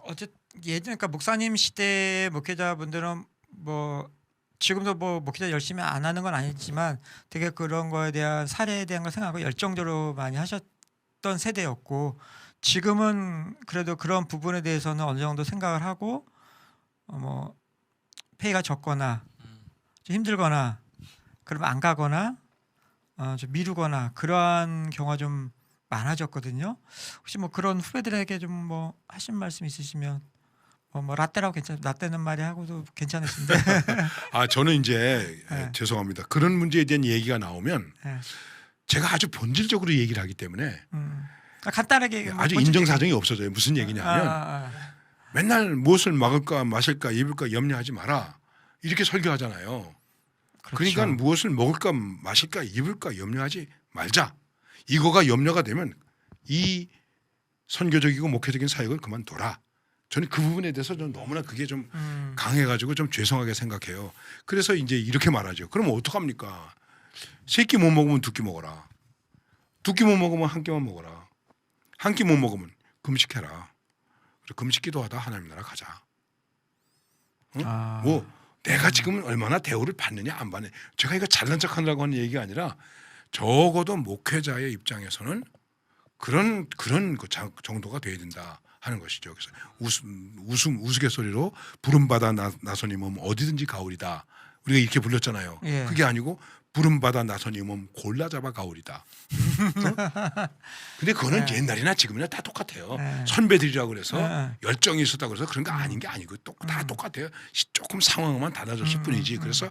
어제 예전 그러니까 목사님 시대 목회자분들은 뭐 지금도 뭐 목회자 열심히 안 하는 건 아니지만 되게 그런 거에 대한 사례에 대한 걸 생각하고 열정적으로 많이 하셨던 세대였고 지금은 그래도 그런 부분에 대해서는 어느 정도 생각을 하고 뭐 페이가 적거나 좀 힘들거나 그러면 안 가거나 좀 미루거나 그러한 경우가 좀 많아졌거든요. 혹시 뭐 그런 후배들에게 좀 뭐 하신 말씀 있으시면 뭐 라떼라고 라떼는 말이 하고도 괜찮으신데. 저는 이제 죄송합니다. 그런 문제에 대한 얘기가 나오면 제가 아주 본질적으로 얘기를 하기 때문에 간단하게 아주 인정사정이 없어져요. 무슨 얘기냐면 맨날 무엇을 먹을까 마실까 입을까 염려하지 마라 이렇게 설교하잖아요. 그렇죠. 그러니까 무엇을 먹을까 마실까 입을까 염려하지 말자. 이거가 염려가 되면 이 선교적이고 목회적인 사역을 그만둬라. 저는 그 부분에 대해서 좀 너무나 그게 좀 강해가지고 좀 죄송하게 생각해요. 그래서 이제 이렇게 말하죠. 그럼 어떡합니까? 세 끼 못 먹으면 두 끼 먹어라. 두 끼 못 먹으면 한 끼만 먹어라. 한 끼 못 먹으면 금식해라. 그리고 금식 기도하다 하나님 나라 가자. 뭐 내가 지금 얼마나 대우를 받느냐 안 받느냐. 제가 이거 잘난 척하려고 하는 얘기가 아니라 적어도 목회자의 입장에서는 그런 그 정도가 돼야 된다 하는 것이죠. 그래서 우스갯소리로 부름받아 나서니 몸 어디든지 가오리다. 우리가 이렇게 불렸잖아요. 예. 그게 아니고 부름받아 나서니 몸 골라 잡아 가오리다. 근데 그거는 옛날이나 지금이나 다 똑같아요. 선배들이라고 그래서 열정이 있었다고 그래서 그런 거 아닌 게 아니고 다 똑같아요. 조금 상황만 달라졌을 뿐이지. 그래서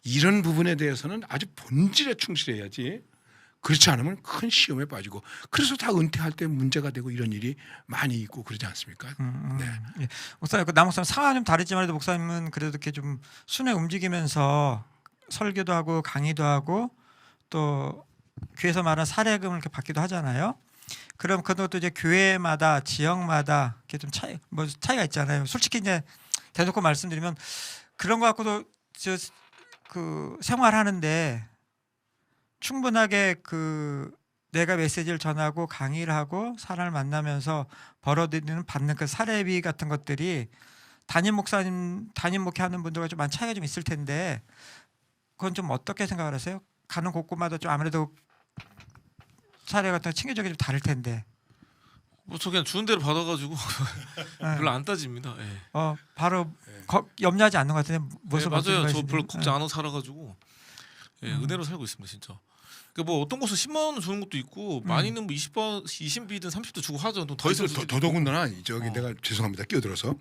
이런 부분에 대해서는 아주 본질에 충실해야지. 그렇지 않으면 큰 시험에 빠지고 그래서 다 은퇴할 때 문제가 되고 이런 일이 많이 있고 그러지 않습니까? 네. 예. 목사님, 남 목사님 상황은 좀 다르지만 목사님은 그래도 이렇게 좀 순회 움직이면서 설교도 하고 강의도 하고 또 교회에서 말하는 사례금을 이렇게 받기도 하잖아요. 그럼 그것도 이제 교회마다 지역마다 이렇게 좀 차이가 있잖아요. 솔직히 이제 대놓고 말씀드리면 그런 거 갖고도 그 생활하는데 충분하게 그 내가 메시지를 전하고 강의를 하고 사람을 만나면서 받는 그 사례비 같은 것들이 담임 목회하는 분들과 좀 많은 차이가 좀 있을 텐데 그건 좀 어떻게 생각을 하세요? 가는 곳곳마다 좀 아무래도 사례 같은 거 챙겨주기 좀 다를 텐데. 뭐 저 그냥 주는 대로 받아가지고 별로 안 따집니다. 예. 바로 염려하지 않는 것 같은데 무슨 맞아요. 저 별로 걱정 안 하고 살아가지고 은혜로 살고 있습니다, 진짜. 그러니까 뭐 어떤 곳은 10만 원 주는 것도 있고 많이는 뭐 20비든 30도 주고 하죠. 더 이상 더더군다나 내가 죄송합니다. 끼어들어서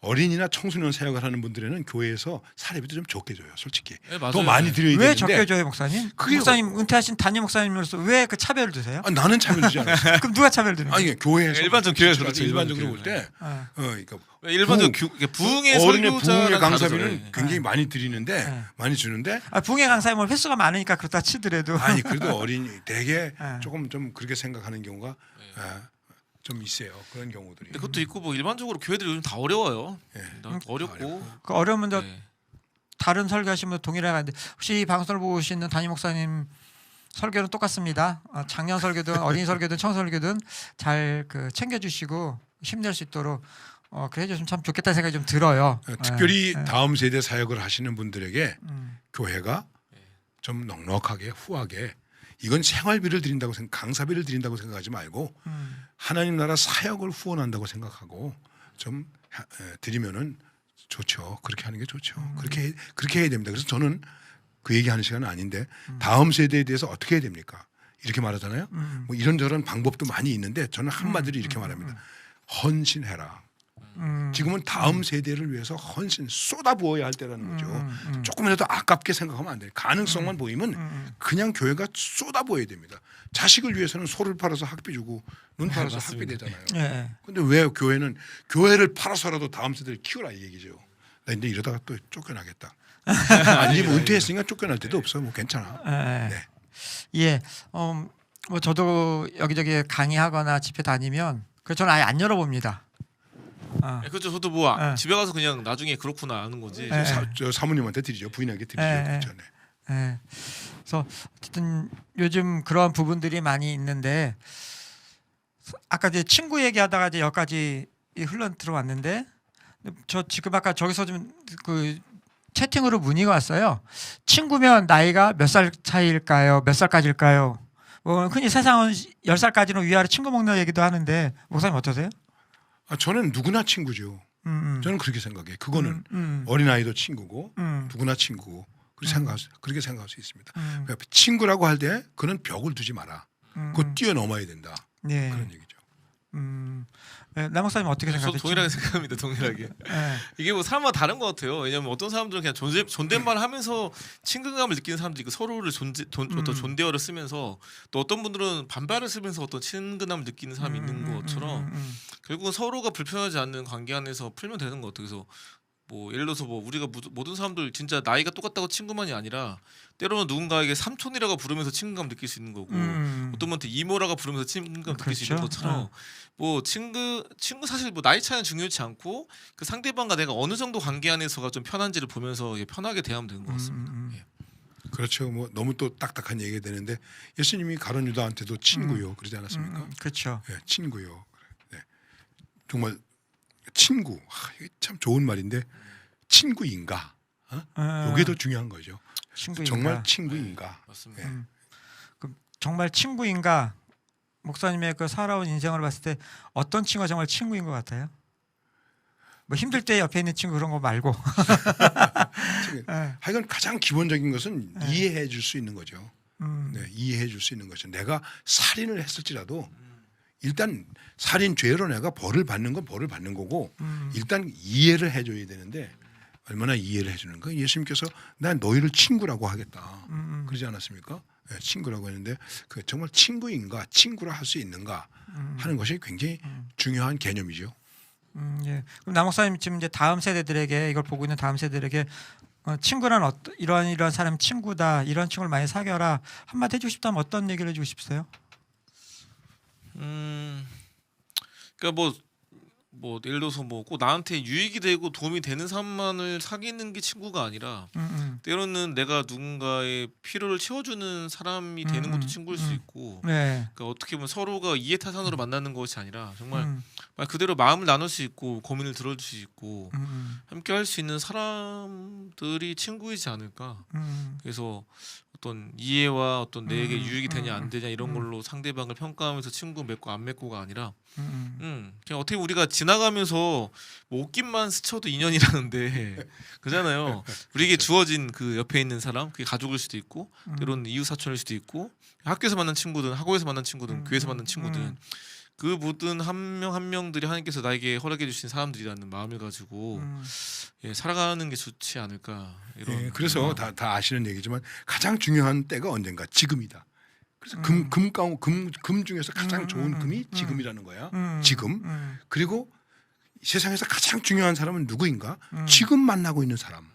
어린이나 청소년 사역을 하는 분들에는 교회에서 사례비도 좀 적게 줘요, 솔직히. 네, 맞아요. 더 많이 드려야 되는데. 왜 적게 줘요, 목사님? 목사님 은퇴하신 담임 목사님으로서 왜 그 차별을 두세요? 나는 차별주지 않았어요. 그럼 누가 차별 두는 거예요? 아니 교회에서 일반적 교회에서 그렇죠. 일반적으로 볼 때, 그러니까 일반적 부흥의 어린이 설교자랑 부흥의 강사비는 다르죠. 굉장히 많이 드리는데 많이 주는데. 부흥의 강사에 뭐 횟수가 많으니까 그렇다 치더라도. 아니 그래도 어린이 되게 조금 좀 그렇게 생각하는 경우가 좀 있어요. 그런 경우들이. 근데 그것도 있고 뭐 일반적으로 교회들이 요즘 다 어려워요. 예. 어렵고. 그 어려우면 저 네. 다른 설교하시는 분 동일하게 하는데 혹시 이 방송을 보고 계시는 담임 목사님 설교는 똑같습니다. 작년 설교든 어린이 설교든 청설교든 잘 그 챙겨주시고 힘낼 수 있도록 그래 해주시면 참 좋겠다는 생각이 좀 들어요. 특별히 예. 다음 세대 사역을 하시는 분들에게 음. 교회가 좀 넉넉하게 후하게 이건 생활비를 드린다고 강사비를 드린다고 생각하지 말고 하나님 나라 사역을 후원한다고 생각하고 좀 드리면은 좋죠. 그렇게 하는 게 좋죠. 그렇게 해야 됩니다. 그래서 저는 그 얘기하는 시간은 아닌데 다음 세대에 대해서 어떻게 해야 됩니까? 이렇게 말하잖아요. 뭐 이런저런 방법도 많이 있는데 저는 한마디로 이렇게 말합니다. 헌신해라. 지금은 다음 세대를 위해서 헌신 쏟아부어야 할 때라는 거죠. 조금이라도 아깝게 생각하면 안 돼요. 가능성만 보이면 그냥 교회가 쏟아부어야 됩니다. 자식을 위해서는 소를 팔아서 학비 주고 눈 팔아서 학비 내잖아요. 그런데 왜 교회는 교회를 팔아서라도 다음 세대를 키우라 이 얘기죠. 나 이제 이러다가 또 쫓겨나겠다. 아니 뭐 은퇴했으니까 쫓겨날 때도 없어. 뭐 괜찮아. 네. 예. 뭐 저도 여기저기 강의하거나 집회 다니면 그 저는 아예 안 열어봅니다. 그렇죠. 저도 뭐 집에 가서 그냥 나중에 그렇구나 아는 거지. 저 사모님한테 드리죠. 부인에게 드리죠. 그렇죠. 네. 그래서 어쨌든 요즘 그런 부분들이 많이 있는데 아까 이제 친구 얘기하다가 이제 여기까지 흘러 들어왔는데 저 지금 아까 저기서 좀 그 채팅으로 문의가 왔어요. 친구면 나이가 몇 살 차이일까요? 몇 살까지일까요? 뭐 흔히 세상은 10살까지는 위아래 친구 먹는 얘기도 하는데 목사님 어떠세요? 저는 누구나 친구죠. 저는 그렇게 생각해요. 그거는 어린아이도 친구고 누구나 친구고 그렇게 생각할 수 있습니다. 그러니까 친구라고 할 때 그는 벽을 두지 마라. 그거 뛰어넘어야 된다. 네. 그런 얘기죠. 남 목사님 어떻게 저도 생각하세요? 동일하게 생각합니다. 동일하게. 이게 뭐 사람마다 다른 것 같아요. 왜냐하면 어떤 사람들은 그냥 존댓말 하면서 친근감을 느끼는 사람들이 있고 서로를 어떤 존대어를 쓰면서 또 어떤 분들은 반발을 쓰면서 어떤 친근함을 느끼는 사람이 있는 것처럼 결국은 서로가 불편하지 않는 관계 안에서 풀면 되는 것 같아요. 그래서 뭐 예를 들어서 뭐 우리가 모든 사람들 진짜 나이가 똑같다고 친구만이 아니라 때로는 누군가에게 삼촌이라고 부르면서 친근감 느낄 수 있는 거고 어떤 분한테 이모라고 부르면서 친근감 느낄 수 있는 것처럼 뭐 친구 사실 뭐 나이 차이는 중요치 않고 그 상대방과 내가 어느 정도 관계 안에서가 좀 편한지를 보면서 편하게 대하면 되는 것 같습니다. 예. 그렇죠. 뭐 너무 또 딱딱한 얘기가 되는데 예수님이 가룟 유다한테도 친구요 그러지 않았습니까? 그렇죠. 네, 친구요. 네. 정말 친구. 이게 참 좋은 말인데 친구인가? 이게 더 중요한 거죠. 친구인가? 정말 친구인가? 네, 맞습니다. 그럼 정말 친구인가? 목사님의 그 살아온 인생을 봤을 때 어떤 친구가 정말 친구인 것 같아요? 뭐 힘들 때 옆에 있는 친구 그런 거 말고. 하여간 가장 기본적인 것은 이해해 줄 수 있는 거죠. 네, 이해해 줄 수 있는 거죠. 내가 살인을 했을지라도 일단 살인 죄로 내가 벌을 받는 건 벌을 받는 거고 일단 이해를 해줘야 되는데 얼마나 이해를 해주는가. 예수님께서 난 너희를 친구라고 하겠다 그러지 않았습니까? 네, 친구라고 했는데 그 정말 친구인가 친구라 할 수 있는가 하는 것이 굉장히 중요한 개념이죠. 예. 그럼 남 목사님 지금 이제 다음 세대들에게 이걸 보고 있는 다음 세대들에게 친구란 이런 사람 친구다 이런 친구를 많이 사귀어라 한마디 해주고 싶다면 어떤 얘기를 해주고 싶으세요? 그러니까 뭐 예를 들어서 뭐 꼭 나한테 유익이 되고 도움이 되는 사람만을 사귀는 게 친구가 아니라 때로는 내가 누군가의 필요를 채워주는 사람이 되는 것도 친구일 수 있고 네. 그러니까 어떻게 보면 서로가 이해타산으로 만나는 것이 아니라 정말 말 그대로 마음을 나눌 수 있고 고민을 들어줄 수 있고 함께 할 수 있는 사람들이 친구이지 않을까. 그래서 어떤 이해와 어떤 내게 유익이 되냐 안 되냐 이런 걸로 상대방을 평가하면서 친구 맺고 안 맺고가 아니라 그냥 어떻게 우리가 지나가면서 뭐 옷깃만 스쳐도 인연이라는데 그잖아요. 우리에게 주어진 그 옆에 있는 사람 그게 가족일 수도 있고 때로는 이웃 사촌일 수도 있고 학교에서 만난 친구든 학원에서 만난 친구든 교회에서 만난 친구든 그 모든 한 명 한 명들이 하나님께서 나에게 허락해 주신 사람들이라는 마음을 가지고 살아가는 게 좋지 않을까 이런. 그래서 다 아시는 얘기지만 가장 중요한 때가 언젠가 지금이다. 그래서 금 중에서 가장 좋은 금이 지금이라는 거야. 지금. 그리고 세상에서 가장 중요한 사람은 누구인가? 지금 만나고 있는 사람.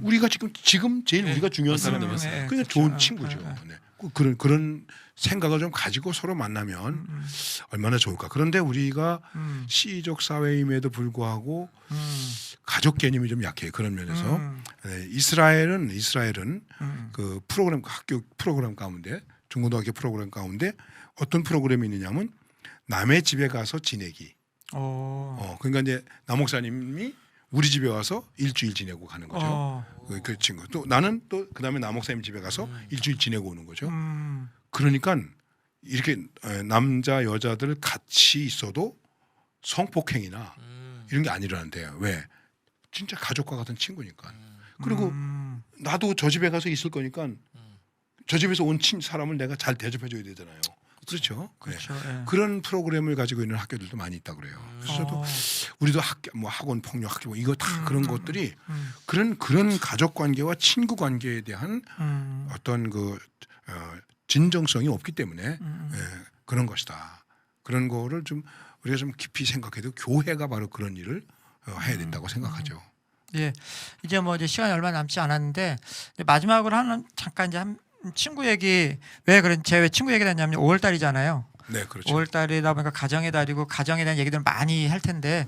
우리가 지금 제일 우리가 중요한 사람이면 그냥 좋은 친구죠. 그런 생각을 좀 가지고 서로 만나면 얼마나 좋을까. 그런데 우리가 시족 사회임에도 불구하고 가족 개념이 좀 약해요. 그런 면에서 네, 이스라엘은 그 프로그램 학교 프로그램 가운데 중고등학교 프로그램 가운데 어떤 프로그램이 있느냐면 남의 집에 가서 지내기. 그러니까 이제 남 목사님이 우리 집에 와서 일주일 지내고 가는 거죠. 그 친구. 또 나는 또 그다음에 남 목사님 집에 가서 일주일 지내고 오는 거죠. 그러니까 이렇게 남자 여자들 같이 있어도 성폭행이나 이런 게 안 일어난대요. 왜? 진짜 가족과 같은 친구니까. 그리고 나도 저 집에 가서 있을 거니까 저 집에서 온 사람을 내가 잘 대접해줘야 되잖아요. 그렇죠. 그렇죠. 네. 예. 그런 프로그램을 가지고 있는 학교들도 많이 있다 그래요. 그래서 저도 우리도 학원 폭력 학교 이거 다 그런 것들이 그런 가족 관계와 친구 관계에 대한 어떤 그 진정성이 없기 때문에 그런 것이다. 그런 거를 좀 우리가 좀 깊이 생각해도 교회가 바로 그런 일을 해야 된다고 생각하죠. 예, 이제 뭐 이제 시간이 얼마 남지 않았는데 마지막으로 잠깐 이제 한 친구 얘기 왜 친구 얘기를 했냐면 5월 달이잖아요. 네, 그렇죠. 5월 달이다 보니까 가정의 달이고 가정에 대한 얘기들 많이 할 텐데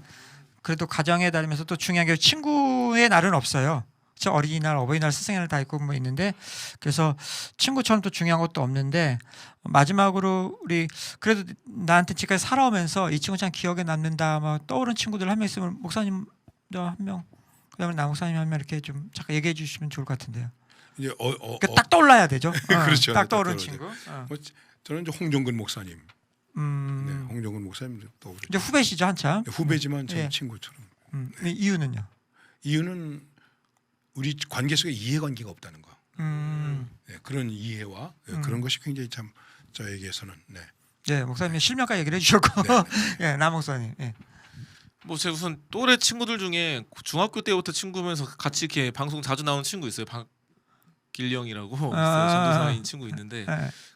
그래도 가정의 달이면서 또 중요한 게 친구의 날은 없어요. 저 어린이날, 어버이날, 스승의 날 다 있고 뭐 있는데 그래서 친구처럼 또 중요한 것도 없는데 마지막으로 우리 그래도 나한테 지금까지 살아오면서 이 친구 참 기억에 남는다 막 떠오른 친구들 한 명 있으면 목사님 한 명 그다음에 남 목사님 한 명 이렇게 좀 잠깐 얘기해 주시면 좋을 것 같은데요. 이제 그러니까 딱 떠올라야 되죠. 그렇죠. 딱 떠오르는 딱 친구. 뭐 저는 이제 홍정근 목사님. 네, 홍정근 목사님 떠오르죠. 이제 후배시죠 한참. 네, 후배지만 저 예. 친구처럼. 네, 이유는요? 이유는 우리 관계 속에 이해관계가 없다는 거. 네, 그런 이해와 그런 것이 굉장히 참 저에게서는 네, 목사님 실명까지 얘기를 해주셨고, 예, 남 목사님. 예. 뭐 제가 우선 또래 친구들 중에 중학교 때부터 친구면서 같이 이렇게 방송 자주 나오는 친구 있어요. 박길령이라고 있어요. 전도사인 친구 있는데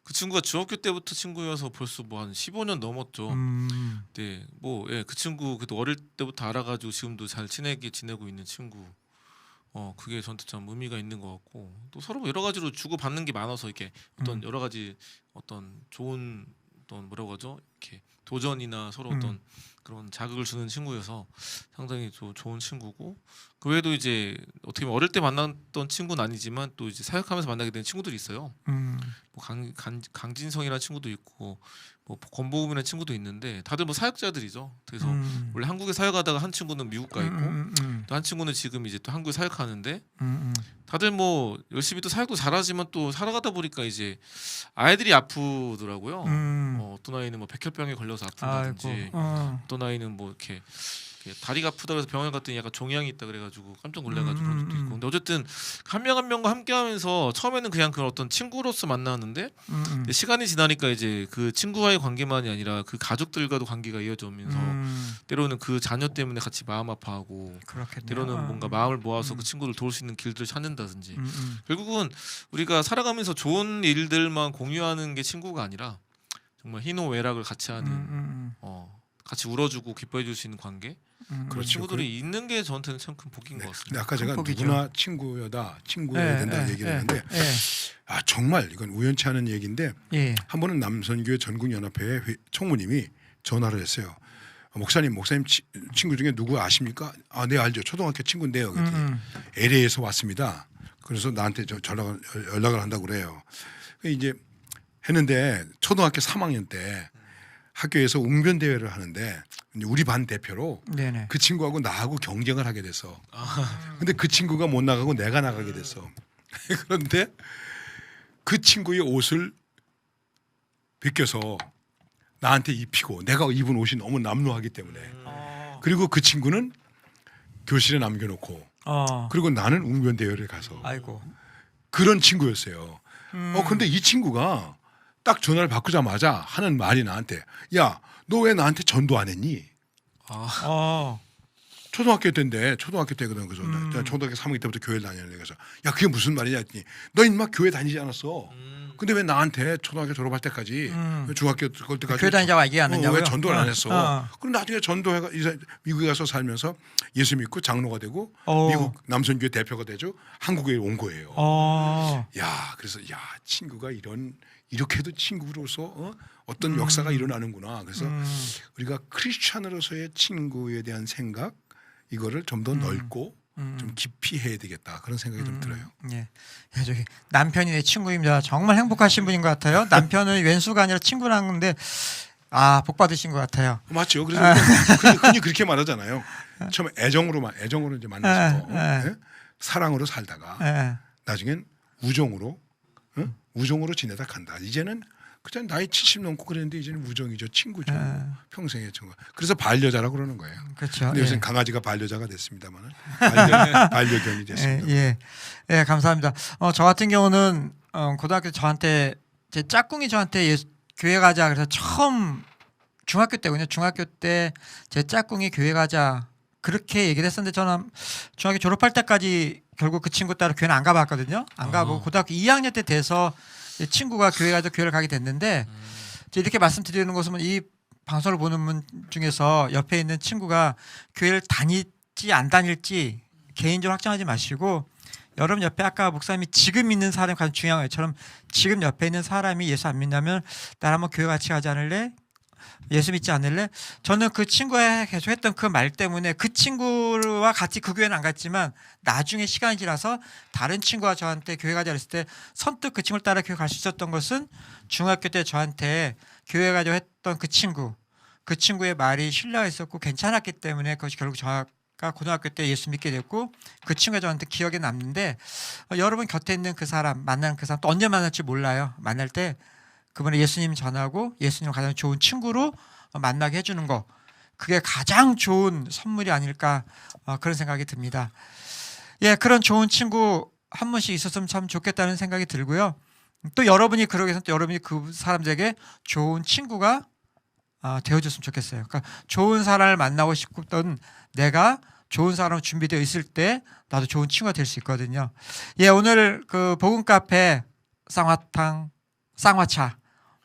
그 친구가 중학교 때부터 친구여서 벌써 뭐 한 15년 넘었죠. 네, 뭐 그 친구 그래도 어릴 때부터 알아가지고 지금도 잘 친하게 지내고 있는 친구. 그게 저한테 참 의미가 있는 것 같고 또 서로 여러 가지로 주고 받는 게 많아서 이렇게 어떤 여러 가지 어떤 좋은 어떤 뭐라고 하죠 이렇게 도전이나 서로 어떤 그런 자극을 주는 친구여서 상당히 좋은 친구고 그 외에도 이제 어떻게 보면 어릴 때 만났던 친구는 아니지만 또 이제 사역하면서 만나게 된 친구들이 있어요. 뭐 강진성이라는 친구도 있고 뭐 권보금이라는 친구도 있는데 다들 뭐 사역자들이죠. 그래서 원래 한국에 사역하다가 한 친구는 미국 가 있고 또 한 친구는 지금 이제 또 한국에 사역하는데 다들 뭐 열심히 또 사역도 잘하지만 또 살아가다 보니까 이제 아이들이 아프더라고요. 어떤 아이는 뭐 백혈병에 걸려서 아픈다든지 어떤 아이는 뭐 이렇게 다리가 아프다 그래서 병원 갔더니 약간 종양이 있다 그래가지고 깜짝 놀래가지고 그런 적도 있고 근데 어쨌든 한 명 한 명과 함께하면서 처음에는 그냥 그런 어떤 친구로서 만나는데 시간이 지나니까 이제 그 친구와의 관계만이 아니라 그 가족들과도 관계가 이어져 오면서 때로는 그 자녀 때문에 같이 마음 아파하고 그렇겠네요. 때로는 뭔가 마음을 모아서 그 친구를 도울 수 있는 길들을 찾는다든지 결국은 우리가 살아가면서 좋은 일들만 공유하는 게 친구가 아니라 정말 희노애락을 같이 하는 같이 울어주고 기뻐해줄 수 있는 관계 그런 친구들이 있는 게 저한테는 참 큰 복인 것 같습니다. 아까 제가 복이죠. 누구나 친구여야 된다는 얘기를 했는데 정말 이건 우연치 않은 얘기인데 한 번은 남선교회 전국연합회 총무님이 전화를 했어요. 목사님 친구 중에 누구 아십니까? 네 알죠. 초등학교 친구인데요. LA에서 왔습니다. 그래서 나한테 연락을 한다고 그래요. 이제 했는데 초등학교 3학년 때 학교에서 웅변 대회를 하는데 우리 반 대표로 그 친구하고 나하고 경쟁을 하게 됐어. 근데 그 친구가 못 나가고 내가 나가게 됐어. 그런데 그 친구의 옷을 벗겨서 나한테 입히고 내가 입은 옷이 너무 남루하기 때문에 그리고 그 친구는 교실에 남겨놓고 그리고 나는 웅변 대회를 가서 그런 친구였어요. 근데 이 친구가 딱 전화를 바꾸자마자 하는 말이 나한테 야, 너 왜 나한테 전도 안 했니? 초등학교 때인데 초등학교 때거든. 그래서 나 초등학교 3학년 때부터 교회를 다녔는데 그래서 야 그게 무슨 말이냐 했더니 너 인마 교회 다니지 않았어. 근데 왜 나한테 초등학교 졸업할 때까지 중학교 걸 때까지 교회 다니자고 얘기 안 했냐고요? 왜 전도를 안 했어? 그럼 나중에 전도해가 미국에 가서 살면서 예수 믿고 장로가 되고 미국 남선교회 대표가 되죠. 한국에 온 거예요. 야 그래서 야 친구가 이렇게도 친구로서 어떤 역사가 일어나는구나. 그래서 우리가 크리스찬으로서의 친구에 대한 생각 이거를 좀 더 넓고 좀 깊이 해야 되겠다 그런 생각이 좀 들어요. 예. 야, 저기 남편이 내 친구입니다. 정말 행복하신 분인 것 같아요. 남편은 왼수가 아니라 친구라는 건데 복 받으신 것 같아요. 맞죠. 그래서 흔히 그렇게 말하잖아요. 처음에 애정으로 이제 만나서 사랑으로 살다가 나중엔 우정으로 지내다 간다. 이제는 그냥 나이 70 넘고 그랬는데 이제는 우정이죠, 친구죠, 평생의 친구. 그래서 반려자라고 그러는 거예요. 그렇죠. 근데 요새는 강아지가 반려자가 됐습니다만은 반려견이 됐습니다. 예, 감사합니다. 저 같은 경우는 고등학교 저한테 제 짝꿍이 저한테 교회 가자 그래서 처음 중학교 때군요. 중학교 때 제 짝꿍이 교회 가자 그렇게 얘기를 했었는데 저는 중학교 졸업할 때까지 결국 그 친구 따라 교회는 안 가봤거든요. 안 가고 고등학교 2학년 때 돼서 친구가 교회 가서 교회를 가게 됐는데 이렇게 말씀드리는 것은 이 방송을 보는 분 중에서 옆에 있는 친구가 교회를 다닐지 안 다닐지 개인적으로 확정하지 마시고 여러분 옆에 아까 목사님이 지금 있는 사람이 가장 중요한 것처럼 지금 옆에 있는 사람이 예수 안 믿냐면 나랑 한번 교회 같이 가지 않을래? 예수 믿지 않을래? 저는 그 친구가 계속 했던 그 말 때문에 그 친구와 같이 그 교회는 안 갔지만 나중에 시간이 지나서 다른 친구가 저한테 교회 가자 그랬을 때 선뜻 그 친구를 따라 교회 갈 수 있었던 것은 중학교 때 저한테 교회 가자고 했던 그 친구의 말이 신뢰가 있었고 괜찮았기 때문에 그것이 결국 저가 고등학교 때 예수 믿게 됐고 그 친구가 저한테 기억에 남는데 여러분 곁에 있는 그 사람 만나는 그 사람 또 언제 만날지 몰라요. 만날 때 그분의 예수님 전하고 예수님 가장 좋은 친구로 만나게 해주는 거 그게 가장 좋은 선물이 아닐까 그런 생각이 듭니다. 예, 그런 좋은 친구 한 분씩 있었으면 참 좋겠다는 생각이 들고요. 또 여러분이 그러기 위해서 또 여러분이 그 사람들에게 좋은 친구가 되어줬으면 좋겠어요. 그러니까 좋은 사람을 만나고 싶던 내가 좋은 사람 준비되어 있을 때 나도 좋은 친구가 될 수 있거든요. 예, 오늘 그 복음 카페 쌍화차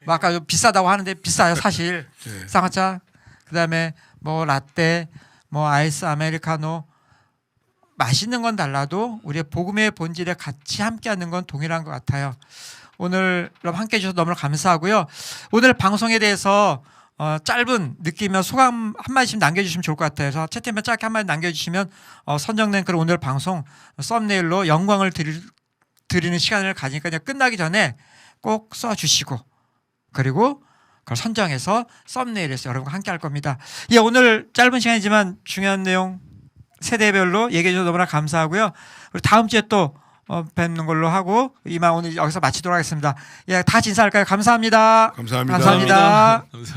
뭐 아까 좀 비싸다고 하는데 비싸요 사실. 네. 쌍화차 그다음에 뭐 라떼 뭐 아이스 아메리카노 맛있는 건 달라도 우리의 복음의 본질에 같이 함께하는 건 동일한 것 같아요. 오늘 함께해 주셔서 너무 감사하고요. 오늘 방송에 대해서 짧은 느낌이나 소감 한마디씩 남겨주시면 좋을 것 같아요. 그래서 채팅에 짧게 한마디 남겨주시면 선정된 그런 오늘 방송 썸네일로 영광을 드리는 시간을 가지니까 그냥 끝나기 전에 꼭 써주시고 그리고 그걸 선정해서 썸네일에서 여러분과 함께 할 겁니다. 예, 오늘 짧은 시간이지만 중요한 내용 세대별로 얘기해 주셔서 너무나 감사하고요. 우리 다음 주에 또 뵙는 걸로 하고 이만 오늘 여기서 마치도록 하겠습니다. 예, 다 인사할까요? 감사합니다. 감사합니다. 감사합니다. 감사합니다.